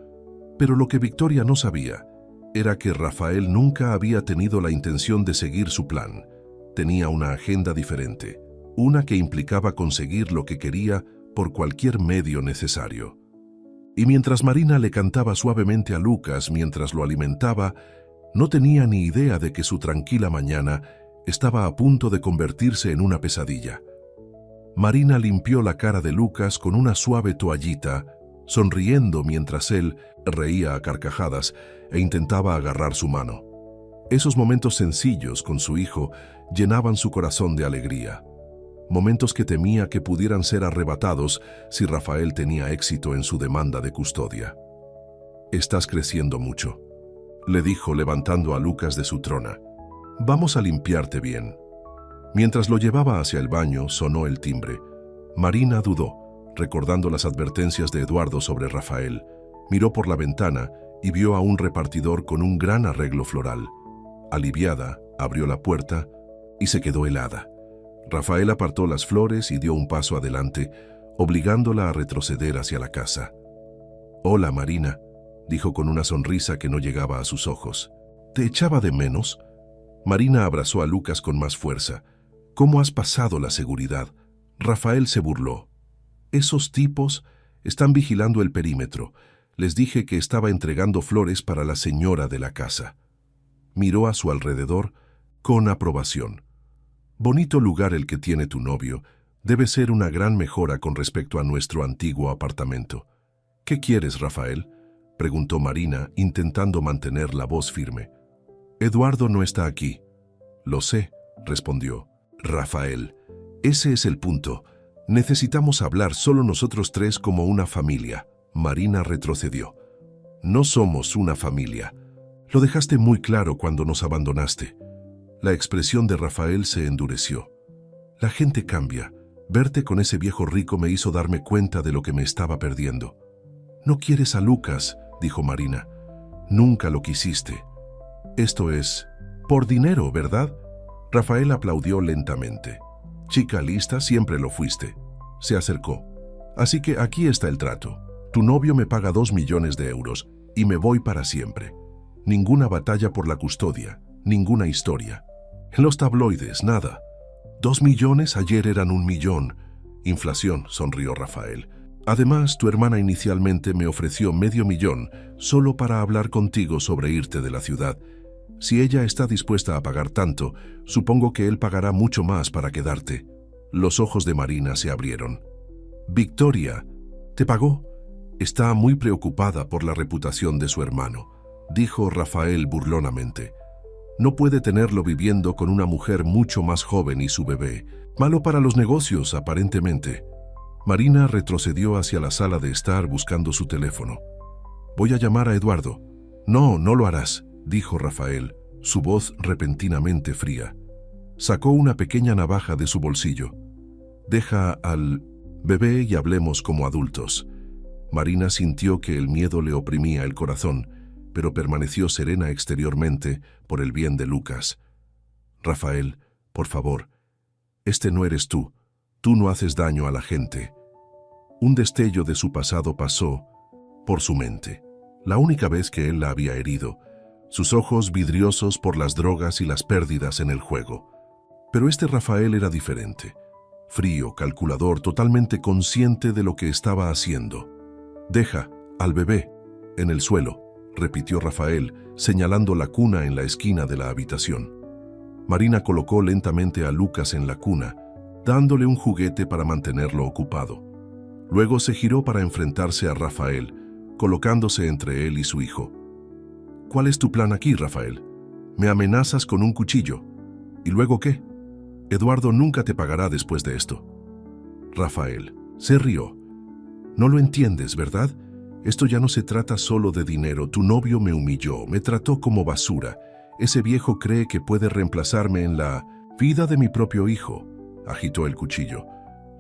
A: Pero lo que Victoria no sabía era que Rafael nunca había tenido la intención de seguir su plan. Tenía una agenda diferente, una que implicaba conseguir lo que quería por cualquier medio necesario. Y mientras Marina le cantaba suavemente a Lucas mientras lo alimentaba, no tenía ni idea de que su tranquila mañana estaba a punto de convertirse en una pesadilla. Marina limpió la cara de Lucas con una suave toallita, sonriendo mientras él reía a carcajadas e intentaba agarrar su mano. Esos momentos sencillos con su hijo llenaban su corazón de alegría. Momentos que temía que pudieran ser arrebatados si Rafael tenía éxito en su demanda de custodia. «Estás creciendo mucho», le dijo levantando a Lucas de su trona. «Vamos a limpiarte bien». Mientras lo llevaba hacia el baño, sonó el timbre. Marina dudó, recordando las advertencias de Eduardo sobre Rafael. Miró por la ventana y vio a un repartidor con un gran arreglo floral. Aliviada, abrió la puerta y se quedó helada. Rafael apartó las flores y dio un paso adelante, obligándola a retroceder hacia la casa. «Hola, Marina», dijo con una sonrisa que no llegaba a sus ojos. «¿Te echaba de menos?» Marina abrazó a Lucas con más fuerza. «¿Cómo has pasado la seguridad?» Rafael se burló. «Esos tipos están vigilando el perímetro. Les dije que estaba entregando flores para la señora de la casa». Miró a su alrededor, Con aprobación. Bonito lugar el que tiene tu novio. Debe ser una gran mejora con respecto a nuestro antiguo apartamento. ¿Qué quieres, Rafael?, preguntó Marina, intentando mantener la voz firme. Eduardo no está aquí. Lo sé, respondió. Rafael, ese es el punto. Necesitamos hablar solo nosotros tres como una familia. Marina retrocedió. No somos una familia. Lo dejaste muy claro cuando nos abandonaste. La expresión de Rafael se endureció. La gente cambia. Verte con ese viejo rico me hizo darme cuenta de lo que me estaba perdiendo. No quieres a Lucas, dijo Marina. Nunca lo quisiste. Esto es por dinero, ¿verdad? Rafael aplaudió lentamente. Chica lista, siempre lo fuiste. Se acercó. Así que aquí está el trato. Tu novio me paga 2 millones de euros y me voy para siempre. Ninguna batalla por la custodia, ninguna historia. En los tabloides, nada. 2 millones, ayer eran 1 millón. Inflación, sonrió Rafael. Además, tu hermana inicialmente me ofreció medio millón solo para hablar contigo sobre irte de la ciudad. Si ella está dispuesta a pagar tanto, supongo que él pagará mucho más para quedarte. Los ojos de Marina se abrieron. Victoria, ¿te pagó? Está muy preocupada por la reputación de su hermano, dijo Rafael burlonamente. No puede tenerlo viviendo con una mujer mucho más joven y su bebé. Malo para los negocios, aparentemente. Marina retrocedió hacia la sala de estar buscando su teléfono. Voy a llamar a Eduardo. No, no lo harás, dijo Rafael, su voz repentinamente fría. Sacó una pequeña navaja de su bolsillo. Deja al bebé y hablemos como adultos. Marina sintió que el miedo le oprimía el corazón, pero permaneció serena exteriormente por el bien de Lucas. Rafael, por favor, este no eres tú. Tú no haces daño a la gente. Un destello de su pasado pasó por su mente. La única vez que él la había herido, sus ojos vidriosos por las drogas y las pérdidas en el juego. Pero este Rafael era diferente. Frío, calculador, totalmente consciente de lo que estaba haciendo. Deja al bebé en el suelo, repitió Rafael, señalando la cuna en la esquina de la habitación. Marina colocó lentamente a Lucas en la cuna, dándole un juguete para mantenerlo ocupado. Luego se giró para enfrentarse a Rafael, colocándose entre él y su hijo. ¿Cuál es tu plan aquí, Rafael? Me amenazas con un cuchillo. ¿Y luego qué? Eduardo nunca te pagará después de esto. Rafael se rió. No lo entiendes, ¿verdad? Esto ya no se trata solo de dinero. Tu novio me humilló, me trató como basura. Ese viejo cree que puede reemplazarme en la vida de mi propio hijo. Agitó el cuchillo.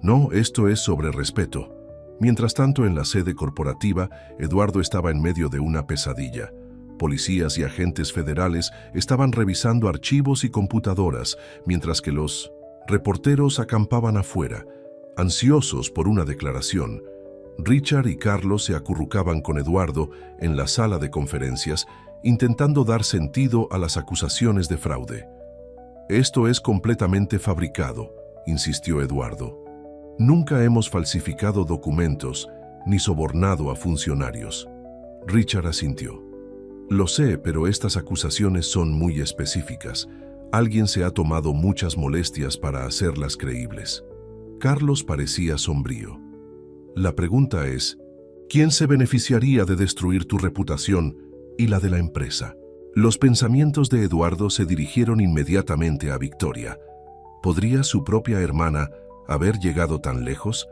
A: No, esto es sobre respeto. Mientras tanto, en la sede corporativa, Eduardo estaba en medio de una pesadilla. Policías y agentes federales estaban revisando archivos y computadoras, mientras que los reporteros acampaban afuera, ansiosos por una declaración. Richard y Carlos se acurrucaban con Eduardo en la sala de conferencias, intentando dar sentido a las acusaciones de fraude. Esto es completamente fabricado, insistió Eduardo. Nunca hemos falsificado documentos ni sobornado a funcionarios. Richard asintió. Lo sé, pero estas acusaciones son muy específicas. Alguien se ha tomado muchas molestias para hacerlas creíbles. Carlos parecía sombrío. La pregunta es, ¿quién se beneficiaría de destruir tu reputación y la de la empresa? Los pensamientos de Eduardo se dirigieron inmediatamente a Victoria. ¿Podría su propia hermana haber llegado tan lejos?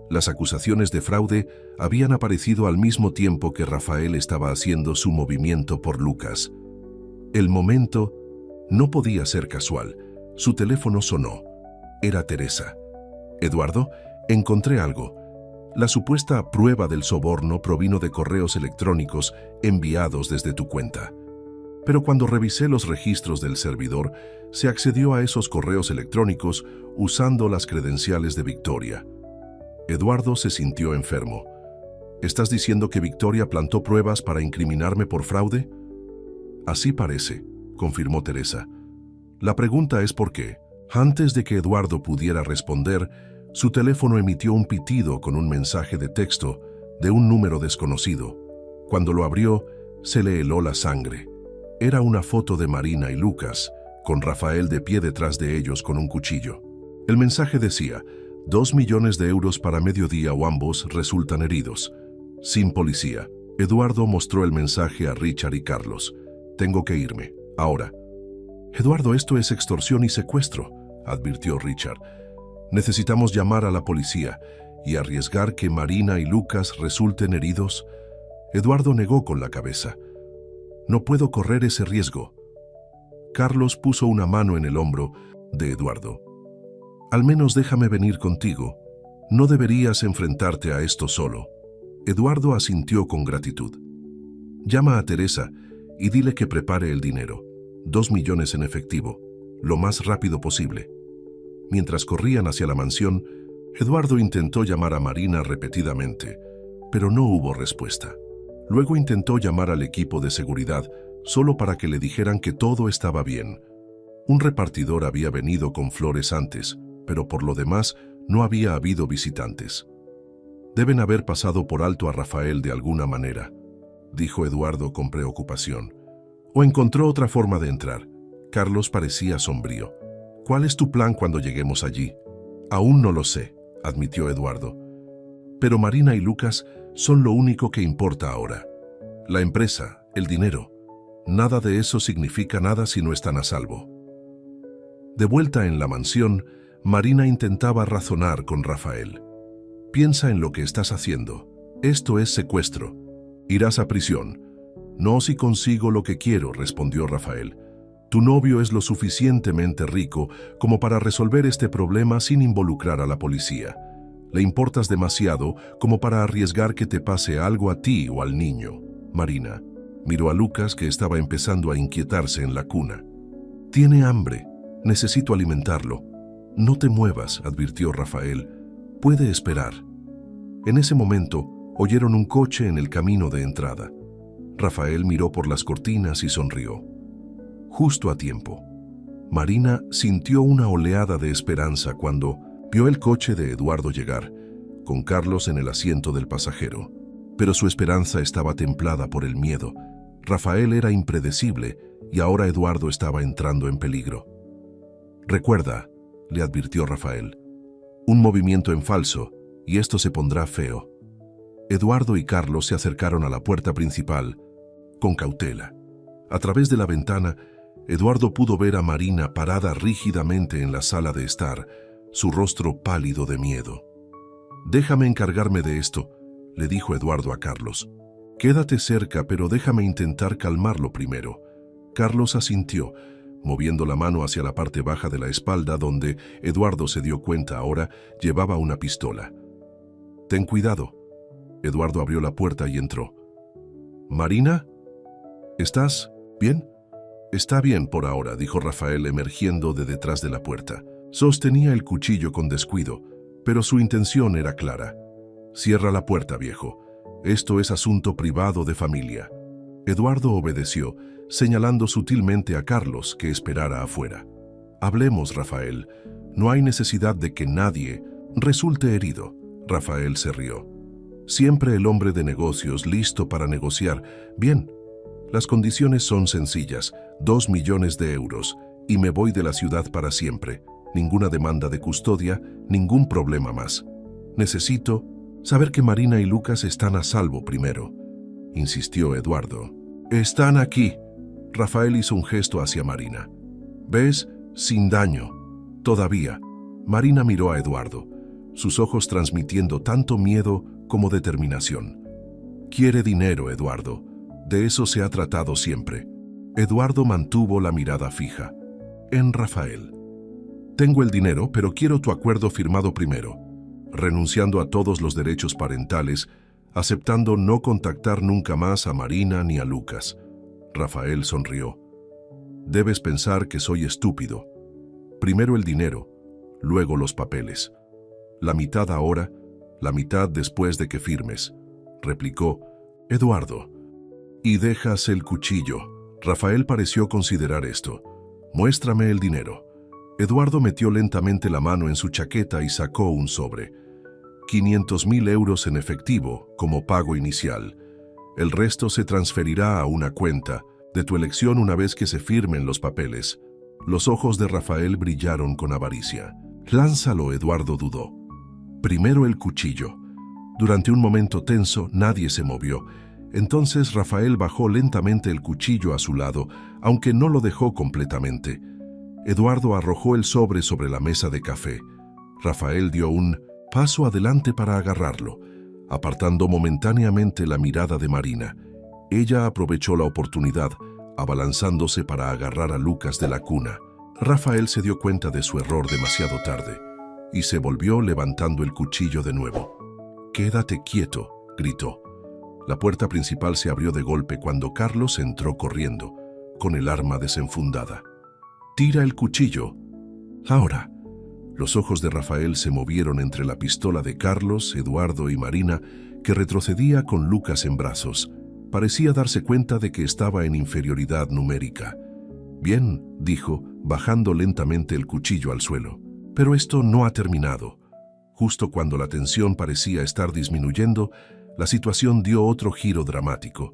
A: Las acusaciones de fraude habían aparecido al mismo tiempo que Rafael estaba haciendo su movimiento por Lucas. El momento no podía ser casual. Su teléfono sonó. Era Teresa. Eduardo, encontré algo. La supuesta prueba del soborno provino de correos electrónicos enviados desde tu cuenta. Pero cuando revisé los registros del servidor, se accedió a esos correos electrónicos usando las credenciales de Victoria. Eduardo se sintió enfermo. ¿Estás diciendo que Victoria plantó pruebas para incriminarme por fraude? Así parece, confirmó Teresa. La pregunta es por qué. Antes de que Eduardo pudiera responder, su teléfono emitió un pitido con un mensaje de texto de un número desconocido. Cuando lo abrió, se le heló la sangre. Era una foto de Marina y Lucas, con Rafael de pie detrás de ellos con un cuchillo. El mensaje decía: 2 millones de euros para mediodía o ambos resultan heridos. Sin policía. Eduardo mostró el mensaje a Richard y Carlos. Tengo que irme, ahora. Eduardo, esto es extorsión y secuestro, advirtió Richard. Necesitamos llamar a la policía y arriesgar que Marina y Lucas resulten heridos. Eduardo negó con la cabeza. No puedo correr ese riesgo. Carlos puso una mano en el hombro de Eduardo. Al menos déjame venir contigo. No deberías enfrentarte a esto solo. Eduardo asintió con gratitud. Llama a Teresa y dile que prepare el dinero. 2 millones en efectivo, lo más rápido posible. Mientras corrían hacia la mansión, Eduardo intentó llamar a Marina repetidamente, pero no hubo respuesta. Luego intentó llamar al equipo de seguridad solo para que le dijeran que todo estaba bien. Un repartidor había venido con flores antes, pero por lo demás no había habido visitantes. Deben haber pasado por alto a Rafael de alguna manera, dijo Eduardo con preocupación. O encontró otra forma de entrar. Carlos parecía sombrío. ¿Cuál es tu plan cuando lleguemos allí? Aún no lo sé, admitió Eduardo. Pero Marina y Lucas son lo único que importa ahora. La empresa, el dinero. Nada de eso significa nada si no están a salvo. De vuelta en la mansión, Marina intentaba razonar con Rafael. Piensa en lo que estás haciendo. Esto es secuestro. Irás a prisión. No si consigo lo que quiero, respondió Rafael. Tu novio es lo suficientemente rico como para resolver este problema sin involucrar a la policía. Le importas demasiado como para arriesgar que te pase algo a ti o al niño. Marina miró a Lucas, que estaba empezando a inquietarse en la cuna. Tiene hambre. Necesito alimentarlo. No te muevas, advirtió Rafael. Puede esperar. En ese momento, oyeron un coche en el camino de entrada. Rafael miró por las cortinas y sonrió. Justo a tiempo. Marina sintió una oleada de esperanza cuando vio el coche de Eduardo llegar, con Carlos en el asiento del pasajero. Pero su esperanza estaba templada por el miedo. Rafael era impredecible y ahora Eduardo estaba entrando en peligro. Recuerda, le advirtió Rafael, un movimiento en falso y esto se pondrá feo. Eduardo y Carlos se acercaron a la puerta principal con cautela. A través de la ventana, Eduardo pudo ver a Marina parada rígidamente en la sala de estar, su rostro pálido de miedo. Déjame encargarme de esto, le dijo Eduardo a Carlos. Quédate cerca, pero déjame intentar calmarlo primero. Carlos asintió, moviendo la mano hacia la parte baja de la espalda donde Eduardo se dio cuenta ahora llevaba una pistola. Ten cuidado. Eduardo abrió la puerta y entró. ¿Marina? ¿Estás bien? Está bien por ahora, dijo Rafael emergiendo de detrás de la puerta. Sostenía el cuchillo con descuido, pero su intención era clara. Cierra la puerta, viejo. Esto es asunto privado de familia. Eduardo obedeció, señalando sutilmente a Carlos que esperara afuera. Hablemos, Rafael. No hay necesidad de que nadie resulte herido. Rafael se rió. Siempre el hombre de negocios listo para negociar. Bien, las condiciones son sencillas. 2 millones de euros y me voy de la ciudad para siempre. Ninguna demanda de custodia, ningún problema más. Necesito saber que Marina y Lucas están a salvo primero, insistió Eduardo. Están aquí. Rafael hizo un gesto hacia Marina. ¿Ves? Sin daño. Todavía. Marina miró a Eduardo, sus ojos transmitiendo tanto miedo como determinación. Quiere dinero, Eduardo. De eso se ha tratado siempre. Eduardo mantuvo la mirada fija en Rafael. Tengo el dinero, pero quiero tu acuerdo firmado primero, renunciando a todos los derechos parentales, aceptando no contactar nunca más a Marina ni a Lucas. Rafael sonrió. Debes pensar que soy estúpido. Primero el dinero, luego los papeles. La mitad ahora, la mitad después de que firmes, replicó Eduardo. Y dejas el cuchillo. Rafael pareció considerar esto. Muéstrame el dinero. Eduardo metió lentamente la mano en su chaqueta y sacó un sobre. 500.000 euros en efectivo como pago inicial. El resto se transferirá a una cuenta de tu elección una vez que se firmen los papeles. Los ojos de Rafael brillaron con avaricia. «Lánzalo», Eduardo dudó. Primero el cuchillo. Durante un momento tenso, nadie se movió. Entonces Rafael bajó lentamente el cuchillo a su lado, aunque no lo dejó completamente. Eduardo arrojó el sobre la mesa de café. Rafael dio un paso adelante para agarrarlo, apartando momentáneamente la mirada de Marina. Ella aprovechó la oportunidad, abalanzándose para agarrar a Lucas de la cuna. Rafael se dio cuenta de su error demasiado tarde y se volvió levantando el cuchillo de nuevo. «Quédate quieto», gritó. La puerta principal se abrió de golpe cuando Carlos entró corriendo, con el arma desenfundada. «Tira el cuchillo». «Ahora». Los ojos de Rafael se movieron entre la pistola de Carlos, Eduardo y Marina, que retrocedía con Lucas en brazos. Parecía darse cuenta de que estaba en inferioridad numérica. «Bien», dijo, bajando lentamente el cuchillo al suelo. «Pero esto no ha terminado». Justo cuando la tensión parecía estar disminuyendo, la situación dio otro giro dramático.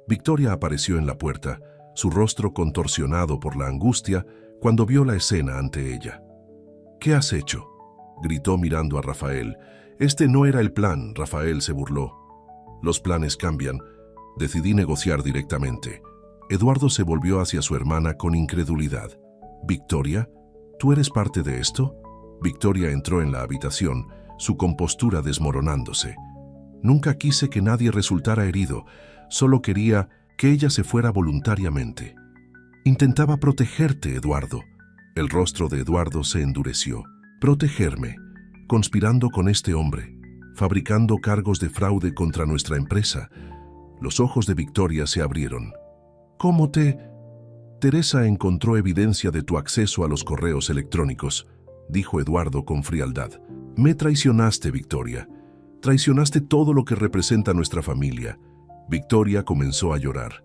A: Victoria apareció en la puerta, su rostro contorsionado por la angustia, cuando vio la escena ante ella. «¿Qué has hecho?», gritó mirando a Rafael. «Este no era el plan», Rafael se burló. «Los planes cambian. Decidí negociar directamente». Eduardo se volvió hacia su hermana con incredulidad. «¿Victoria? ¿Tú eres parte de esto?». Victoria entró en la habitación, su compostura desmoronándose. «Nunca quise que nadie resultara herido, solo quería que ella se fuera voluntariamente. Intentaba protegerte, Eduardo». El rostro de Eduardo se endureció. «¿Protegerme? Conspirando con este hombre, fabricando cargos de fraude contra nuestra empresa». Los ojos de Victoria se abrieron. «¿Cómo te...?» «Teresa encontró evidencia de tu acceso a los correos electrónicos», dijo Eduardo con frialdad. «Me traicionaste, Victoria. Traicionaste todo lo que representa nuestra familia». Victoria comenzó a llorar.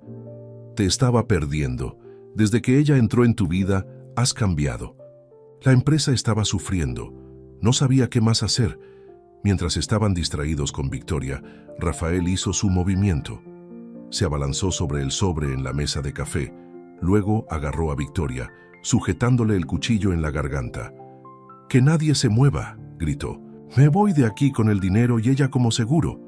A: «Te estaba perdiendo. Desde que ella entró en tu vida, has cambiado». La empresa estaba sufriendo. No sabía qué más hacer. Mientras estaban distraídos con Victoria, Rafael hizo su movimiento. Se abalanzó sobre el sobre en la mesa de café. Luego agarró a Victoria, sujetándole el cuchillo en la garganta. «Que nadie se mueva», gritó. «Me voy de aquí con el dinero y ella como seguro».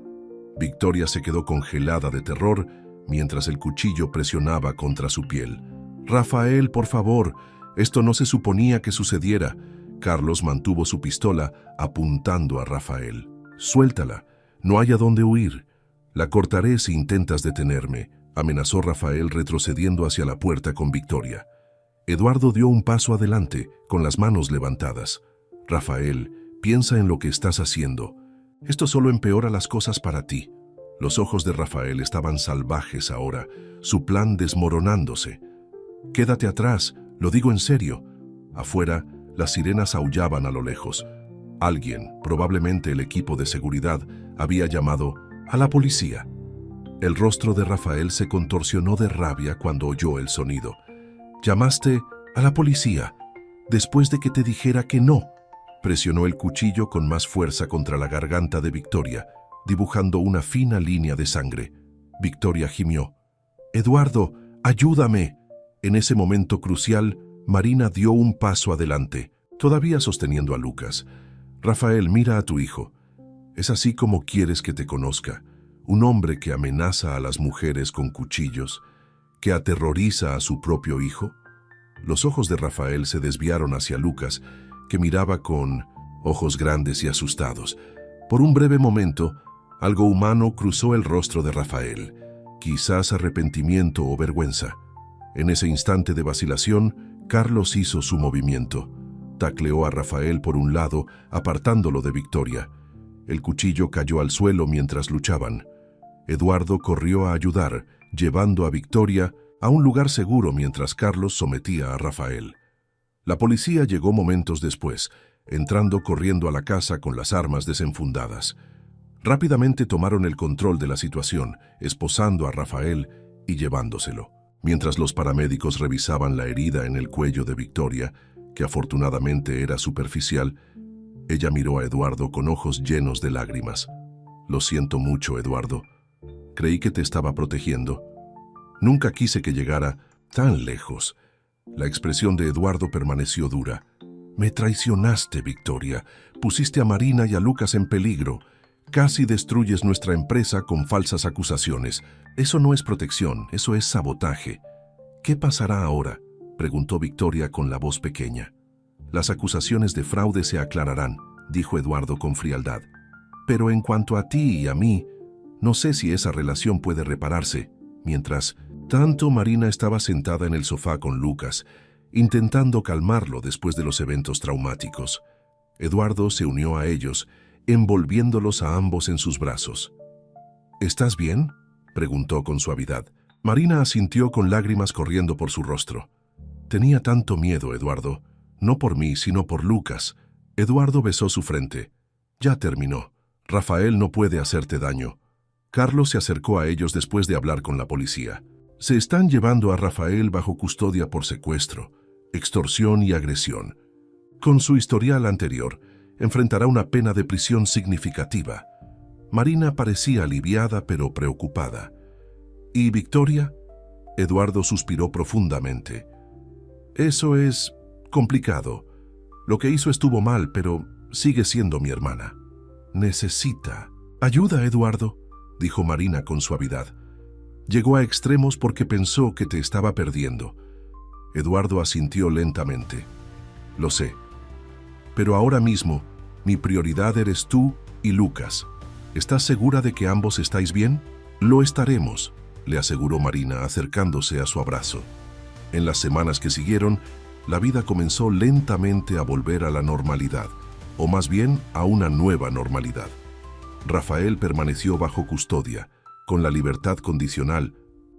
A: Victoria se quedó congelada de terror mientras el cuchillo presionaba contra su piel. «Rafael, por favor, esto no se suponía que sucediera». Carlos mantuvo su pistola apuntando a Rafael. «Suéltala, no hay a dónde huir. La cortaré si intentas detenerme», amenazó Rafael retrocediendo hacia la puerta con Victoria. Eduardo dio un paso adelante, con las manos levantadas. «Rafael, piensa en lo que estás haciendo. Esto solo empeora las cosas para ti». Los ojos de Rafael estaban salvajes ahora, su plan desmoronándose. «Quédate atrás, lo digo en serio». Afuera, las sirenas aullaban a lo lejos. Alguien, probablemente el equipo de seguridad, había llamado a la policía. El rostro de Rafael se contorsionó de rabia cuando oyó el sonido. «¿Llamaste a la policía después de que te dijera que no?». Presionó el cuchillo con más fuerza contra la garganta de Victoria, dibujando una fina línea de sangre. Victoria gimió. «Eduardo, ayúdame». En ese momento crucial, Marina dio un paso adelante, todavía sosteniendo a Lucas. «Rafael, mira a tu hijo. ¿Es así como quieres que te conozca? Un hombre que amenaza a las mujeres con cuchillos, que aterroriza a su propio hijo». Los ojos de Rafael se desviaron hacia Lucas, que miraba con ojos grandes y asustados. Por un breve momento, algo humano cruzó el rostro de Rafael, quizás arrepentimiento o vergüenza. En ese instante de vacilación, Carlos hizo su movimiento. Tacleó a Rafael por un lado, apartándolo de Victoria. El cuchillo cayó al suelo mientras luchaban. Eduardo corrió a ayudar, llevando a Victoria a un lugar seguro mientras Carlos sometía a Rafael. La policía llegó momentos después, entrando corriendo a la casa con las armas desenfundadas. Rápidamente tomaron el control de la situación, esposando a Rafael y llevándoselo. Mientras los paramédicos revisaban la herida en el cuello de Victoria, que afortunadamente era superficial, ella miró a Eduardo con ojos llenos de lágrimas. «Lo siento mucho, Eduardo. Creí que te estaba protegiendo. Nunca quise que llegara tan lejos». La expresión de Eduardo permaneció dura. Me traicionaste, Victoria. Pusiste a Marina y a Lucas en peligro. Casi destruyes nuestra empresa con falsas acusaciones. Eso no es protección, eso es sabotaje. ¿Qué pasará ahora?, preguntó Victoria con la voz pequeña. Las acusaciones de fraude se aclararán, dijo Eduardo con frialdad. Pero en cuanto a ti y a mí, no sé si esa relación puede repararse. Mientras tanto, Marina estaba sentada en el sofá con Lucas, intentando calmarlo después de los eventos traumáticos. Eduardo se unió a ellos, envolviéndolos a ambos en sus brazos. ¿Estás bien?, preguntó con suavidad. Marina asintió con lágrimas corriendo por su rostro. Tenía tanto miedo, Eduardo. No por mí, sino por Lucas. Eduardo besó su frente. Ya terminó. Rafael no puede hacerte daño. Carlos se acercó a ellos después de hablar con la policía. Se están llevando a Rafael bajo custodia por secuestro, extorsión y agresión. Con su historial anterior, enfrentará una pena de prisión significativa. Marina parecía aliviada pero preocupada. ¿Y Victoria? Eduardo suspiró profundamente. Eso es complicado. Lo que hizo estuvo mal, pero sigue siendo mi hermana. Necesita ayuda, Eduardo, dijo Marina con suavidad. Llegó a extremos porque pensó que te estaba perdiendo. Eduardo asintió lentamente. Lo sé. Pero ahora mismo, mi prioridad eres tú y Lucas. ¿Estás segura de que ambos estáis bien? Lo estaremos, le aseguró Marina, acercándose a su abrazo. En las semanas que siguieron, la vida comenzó lentamente a volver a la normalidad, o más bien a una nueva normalidad. Rafael permaneció bajo custodia, con la libertad condicional,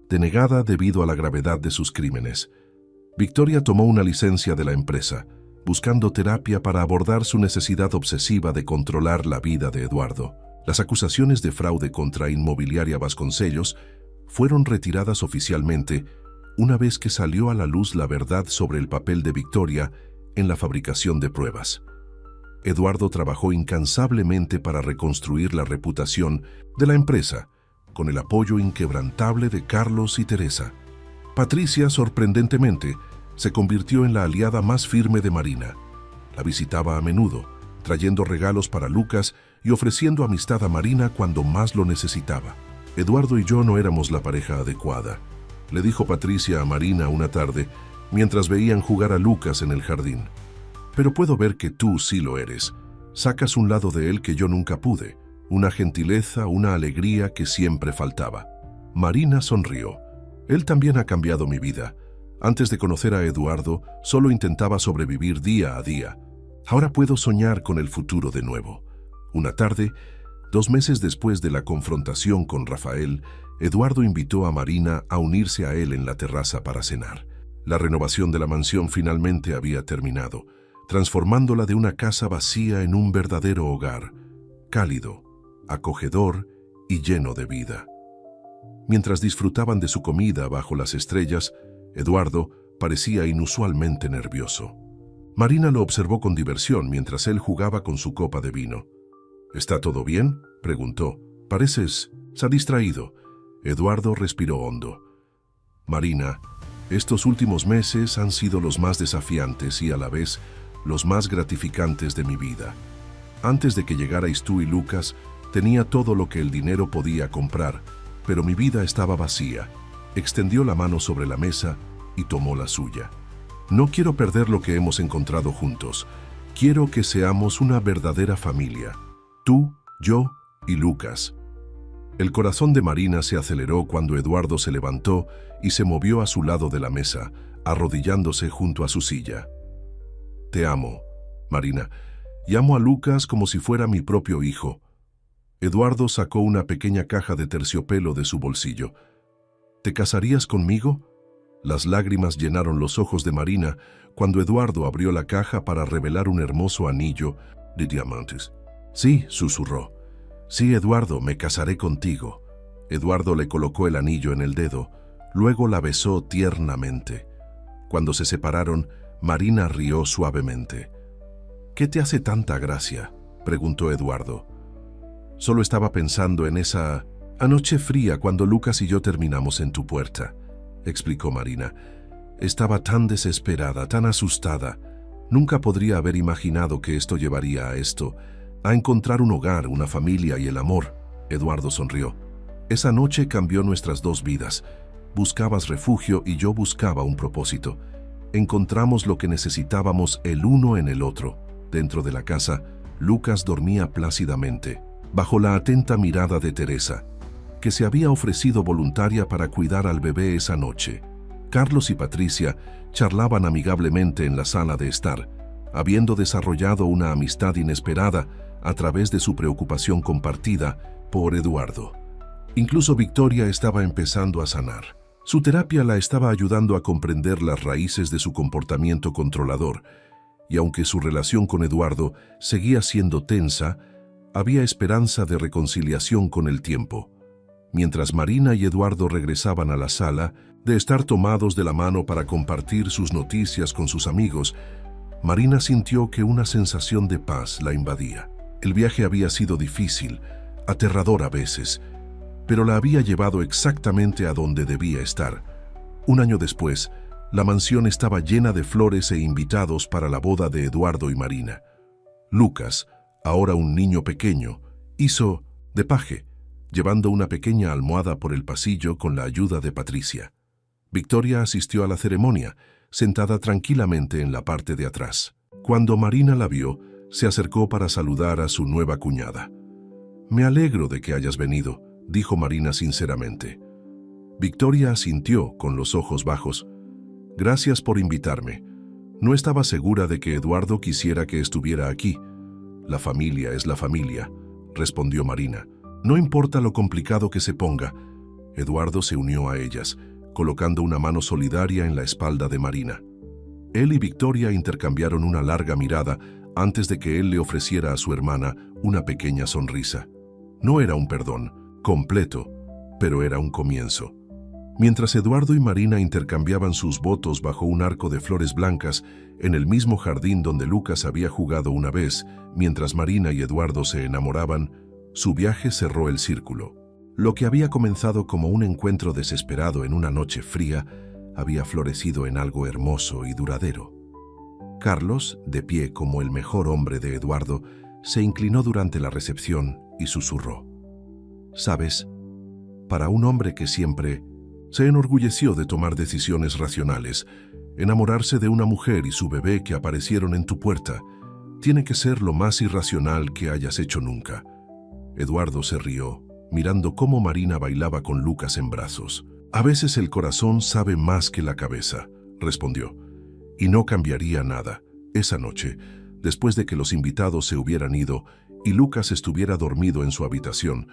A: denegada debido a la gravedad de sus crímenes. Victoria tomó una licencia de la empresa, buscando terapia para abordar su necesidad obsesiva de controlar la vida de Eduardo. Las acusaciones de fraude contra Inmobiliaria Vasconcellos fueron retiradas oficialmente una vez que salió a la luz la verdad sobre el papel de Victoria en la fabricación de pruebas. Eduardo trabajó incansablemente para reconstruir la reputación de la empresa, con el apoyo inquebrantable de Carlos y Teresa. Patricia, sorprendentemente, se convirtió en la aliada más firme de Marina. La visitaba a menudo, trayendo regalos para Lucas y ofreciendo amistad a Marina cuando más lo necesitaba. Eduardo y yo no éramos la pareja adecuada, le dijo Patricia a Marina una tarde, mientras veían jugar a Lucas en el jardín. Pero puedo ver que tú sí lo eres. Sacas un lado de él que yo nunca pude, una gentileza, una alegría que siempre faltaba. Marina sonrió. Él también ha cambiado mi vida. Antes de conocer a Eduardo, solo intentaba sobrevivir día a día. Ahora puedo soñar con el futuro de nuevo. Una tarde, 2 meses después de la confrontación con Rafael, Eduardo invitó a Marina a unirse a él en la terraza para cenar. La renovación de la mansión finalmente había terminado, transformándola de una casa vacía en un verdadero hogar, cálido, acogedor y lleno de vida. Mientras disfrutaban de su comida bajo las estrellas, Eduardo parecía inusualmente nervioso. Marina lo observó con diversión mientras él jugaba con su copa de vino. ¿Está todo bien?, preguntó. Pareces distraído. Eduardo respiró hondo. Marina, estos últimos meses han sido los más desafiantes y a la vez los más gratificantes de mi vida. Antes de que llegarais tú y Lucas, tenía todo lo que el dinero podía comprar, pero mi vida estaba vacía. Extendió la mano sobre la mesa y tomó la suya. No quiero perder lo que hemos encontrado juntos. Quiero que seamos una verdadera familia. Tú, yo y Lucas. El corazón de Marina se aceleró cuando Eduardo se levantó y se movió a su lado de la mesa, arrodillándose junto a su silla. Te amo, Marina, y amo a Lucas como si fuera mi propio hijo. Eduardo sacó una pequeña caja de terciopelo de su bolsillo. ¿Te casarías conmigo? Las lágrimas llenaron los ojos de Marina cuando Eduardo abrió la caja para revelar un hermoso anillo de diamantes. Sí, susurró. Sí, Eduardo, me casaré contigo. Eduardo le colocó el anillo en el dedo, luego la besó tiernamente. Cuando se separaron, Marina rió suavemente. ¿Qué te hace tanta gracia?, preguntó Eduardo. Solo estaba pensando en esa anoche fría cuando Lucas y yo terminamos en tu puerta, explicó Marina. Estaba tan desesperada, tan asustada. Nunca podría haber imaginado que esto llevaría a esto, a encontrar un hogar, una familia y el amor. Eduardo sonrió. Esa noche cambió nuestras dos vidas. Buscabas refugio y yo buscaba un propósito. Encontramos lo que necesitábamos el uno en el otro. Dentro de la casa, Lucas dormía plácidamente, bajo la atenta mirada de Teresa, que se había ofrecido voluntaria para cuidar al bebé esa noche. Carlos y Patricia charlaban amigablemente en la sala de estar, habiendo desarrollado una amistad inesperada a través de su preocupación compartida por Eduardo. Incluso Victoria estaba empezando a sanar. Su terapia la estaba ayudando a comprender las raíces de su comportamiento controlador, y aunque su relación con Eduardo seguía siendo tensa, había esperanza de reconciliación con el tiempo. Mientras Marina y Eduardo regresaban a la sala, de estar tomados de la mano para compartir sus noticias con sus amigos, Marina sintió que una sensación de paz la invadía. El viaje había sido difícil, aterrador a veces, pero la había llevado exactamente a donde debía estar. Un año después, la mansión estaba llena de flores e invitados para la boda de Eduardo y Marina. Lucas, ahora un niño pequeño, hizo de paje, llevando una pequeña almohada por el pasillo con la ayuda de Patricia. Victoria asistió a la ceremonia, sentada tranquilamente en la parte de atrás. Cuando Marina la vio, se acercó para saludar a su nueva cuñada. «Me alegro de que hayas venido», dijo Marina sinceramente. Victoria asintió con los ojos bajos. «Gracias por invitarme. No estaba segura de que Eduardo quisiera que estuviera aquí. La familia es la familia», respondió Marina. «No importa lo complicado que se ponga». Eduardo se unió a ellas, colocando una mano solidaria en la espalda de Marina. Él y Victoria intercambiaron una larga mirada antes de que él le ofreciera a su hermana una pequeña sonrisa. No era un perdón completo, pero era un comienzo. Mientras Eduardo y Marina intercambiaban sus votos bajo un arco de flores blancas en el mismo jardín donde Lucas había jugado una vez, mientras Marina y Eduardo se enamoraban, su viaje cerró el círculo. Lo que había comenzado como un encuentro desesperado en una noche fría había florecido en algo hermoso y duradero. Carlos, de pie como el mejor hombre de Eduardo, se inclinó durante la recepción y susurró: «¿Sabes? Para un hombre que siempre se enorgulleció de tomar decisiones racionales, enamorarse de una mujer y su bebé que aparecieron en tu puerta, tiene que ser lo más irracional que hayas hecho nunca». Eduardo se rió, mirando cómo Marina bailaba con Lucas en brazos. «A veces el corazón sabe más que la cabeza», respondió. «Y no cambiaría nada. Esa noche, después de que los invitados se hubieran ido y Lucas estuviera dormido en su habitación,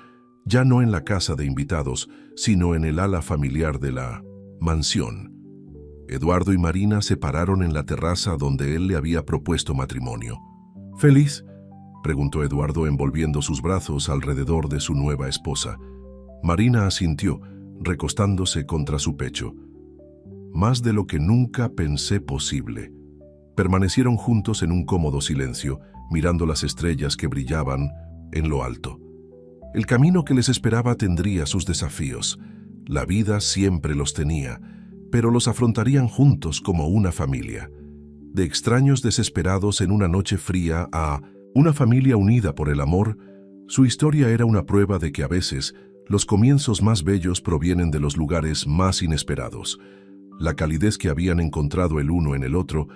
A: ya no en la casa de invitados, sino en el ala familiar de la mansión, Eduardo y Marina se pararon en la terraza donde él le había propuesto matrimonio. «¿Feliz?», preguntó Eduardo envolviendo sus brazos alrededor de su nueva esposa. Marina asintió, recostándose contra su pecho. «Más de lo que nunca pensé posible». Permanecieron juntos en un cómodo silencio, mirando las estrellas que brillaban en lo alto. El camino que les esperaba tendría sus desafíos. La vida siempre los tenía, pero los afrontarían juntos como una familia. De extraños desesperados en una noche fría a una familia unida por el amor, su historia era una prueba de que a veces los comienzos más bellos provienen de los lugares más inesperados. La calidez que habían encontrado el uno en el otro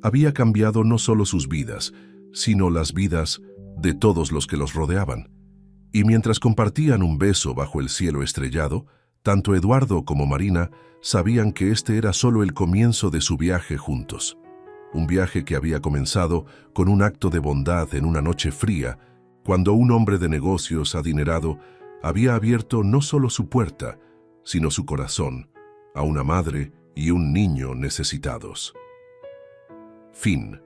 A: había cambiado no solo sus vidas, sino las vidas de todos los que los rodeaban. Y mientras compartían un beso bajo el cielo estrellado, tanto Eduardo como Marina sabían que este era solo el comienzo de su viaje juntos. Un viaje que había comenzado con un acto de bondad en una noche fría, cuando un hombre de negocios adinerado había abierto no solo su puerta, sino su corazón, a una madre y un niño necesitados. Fin.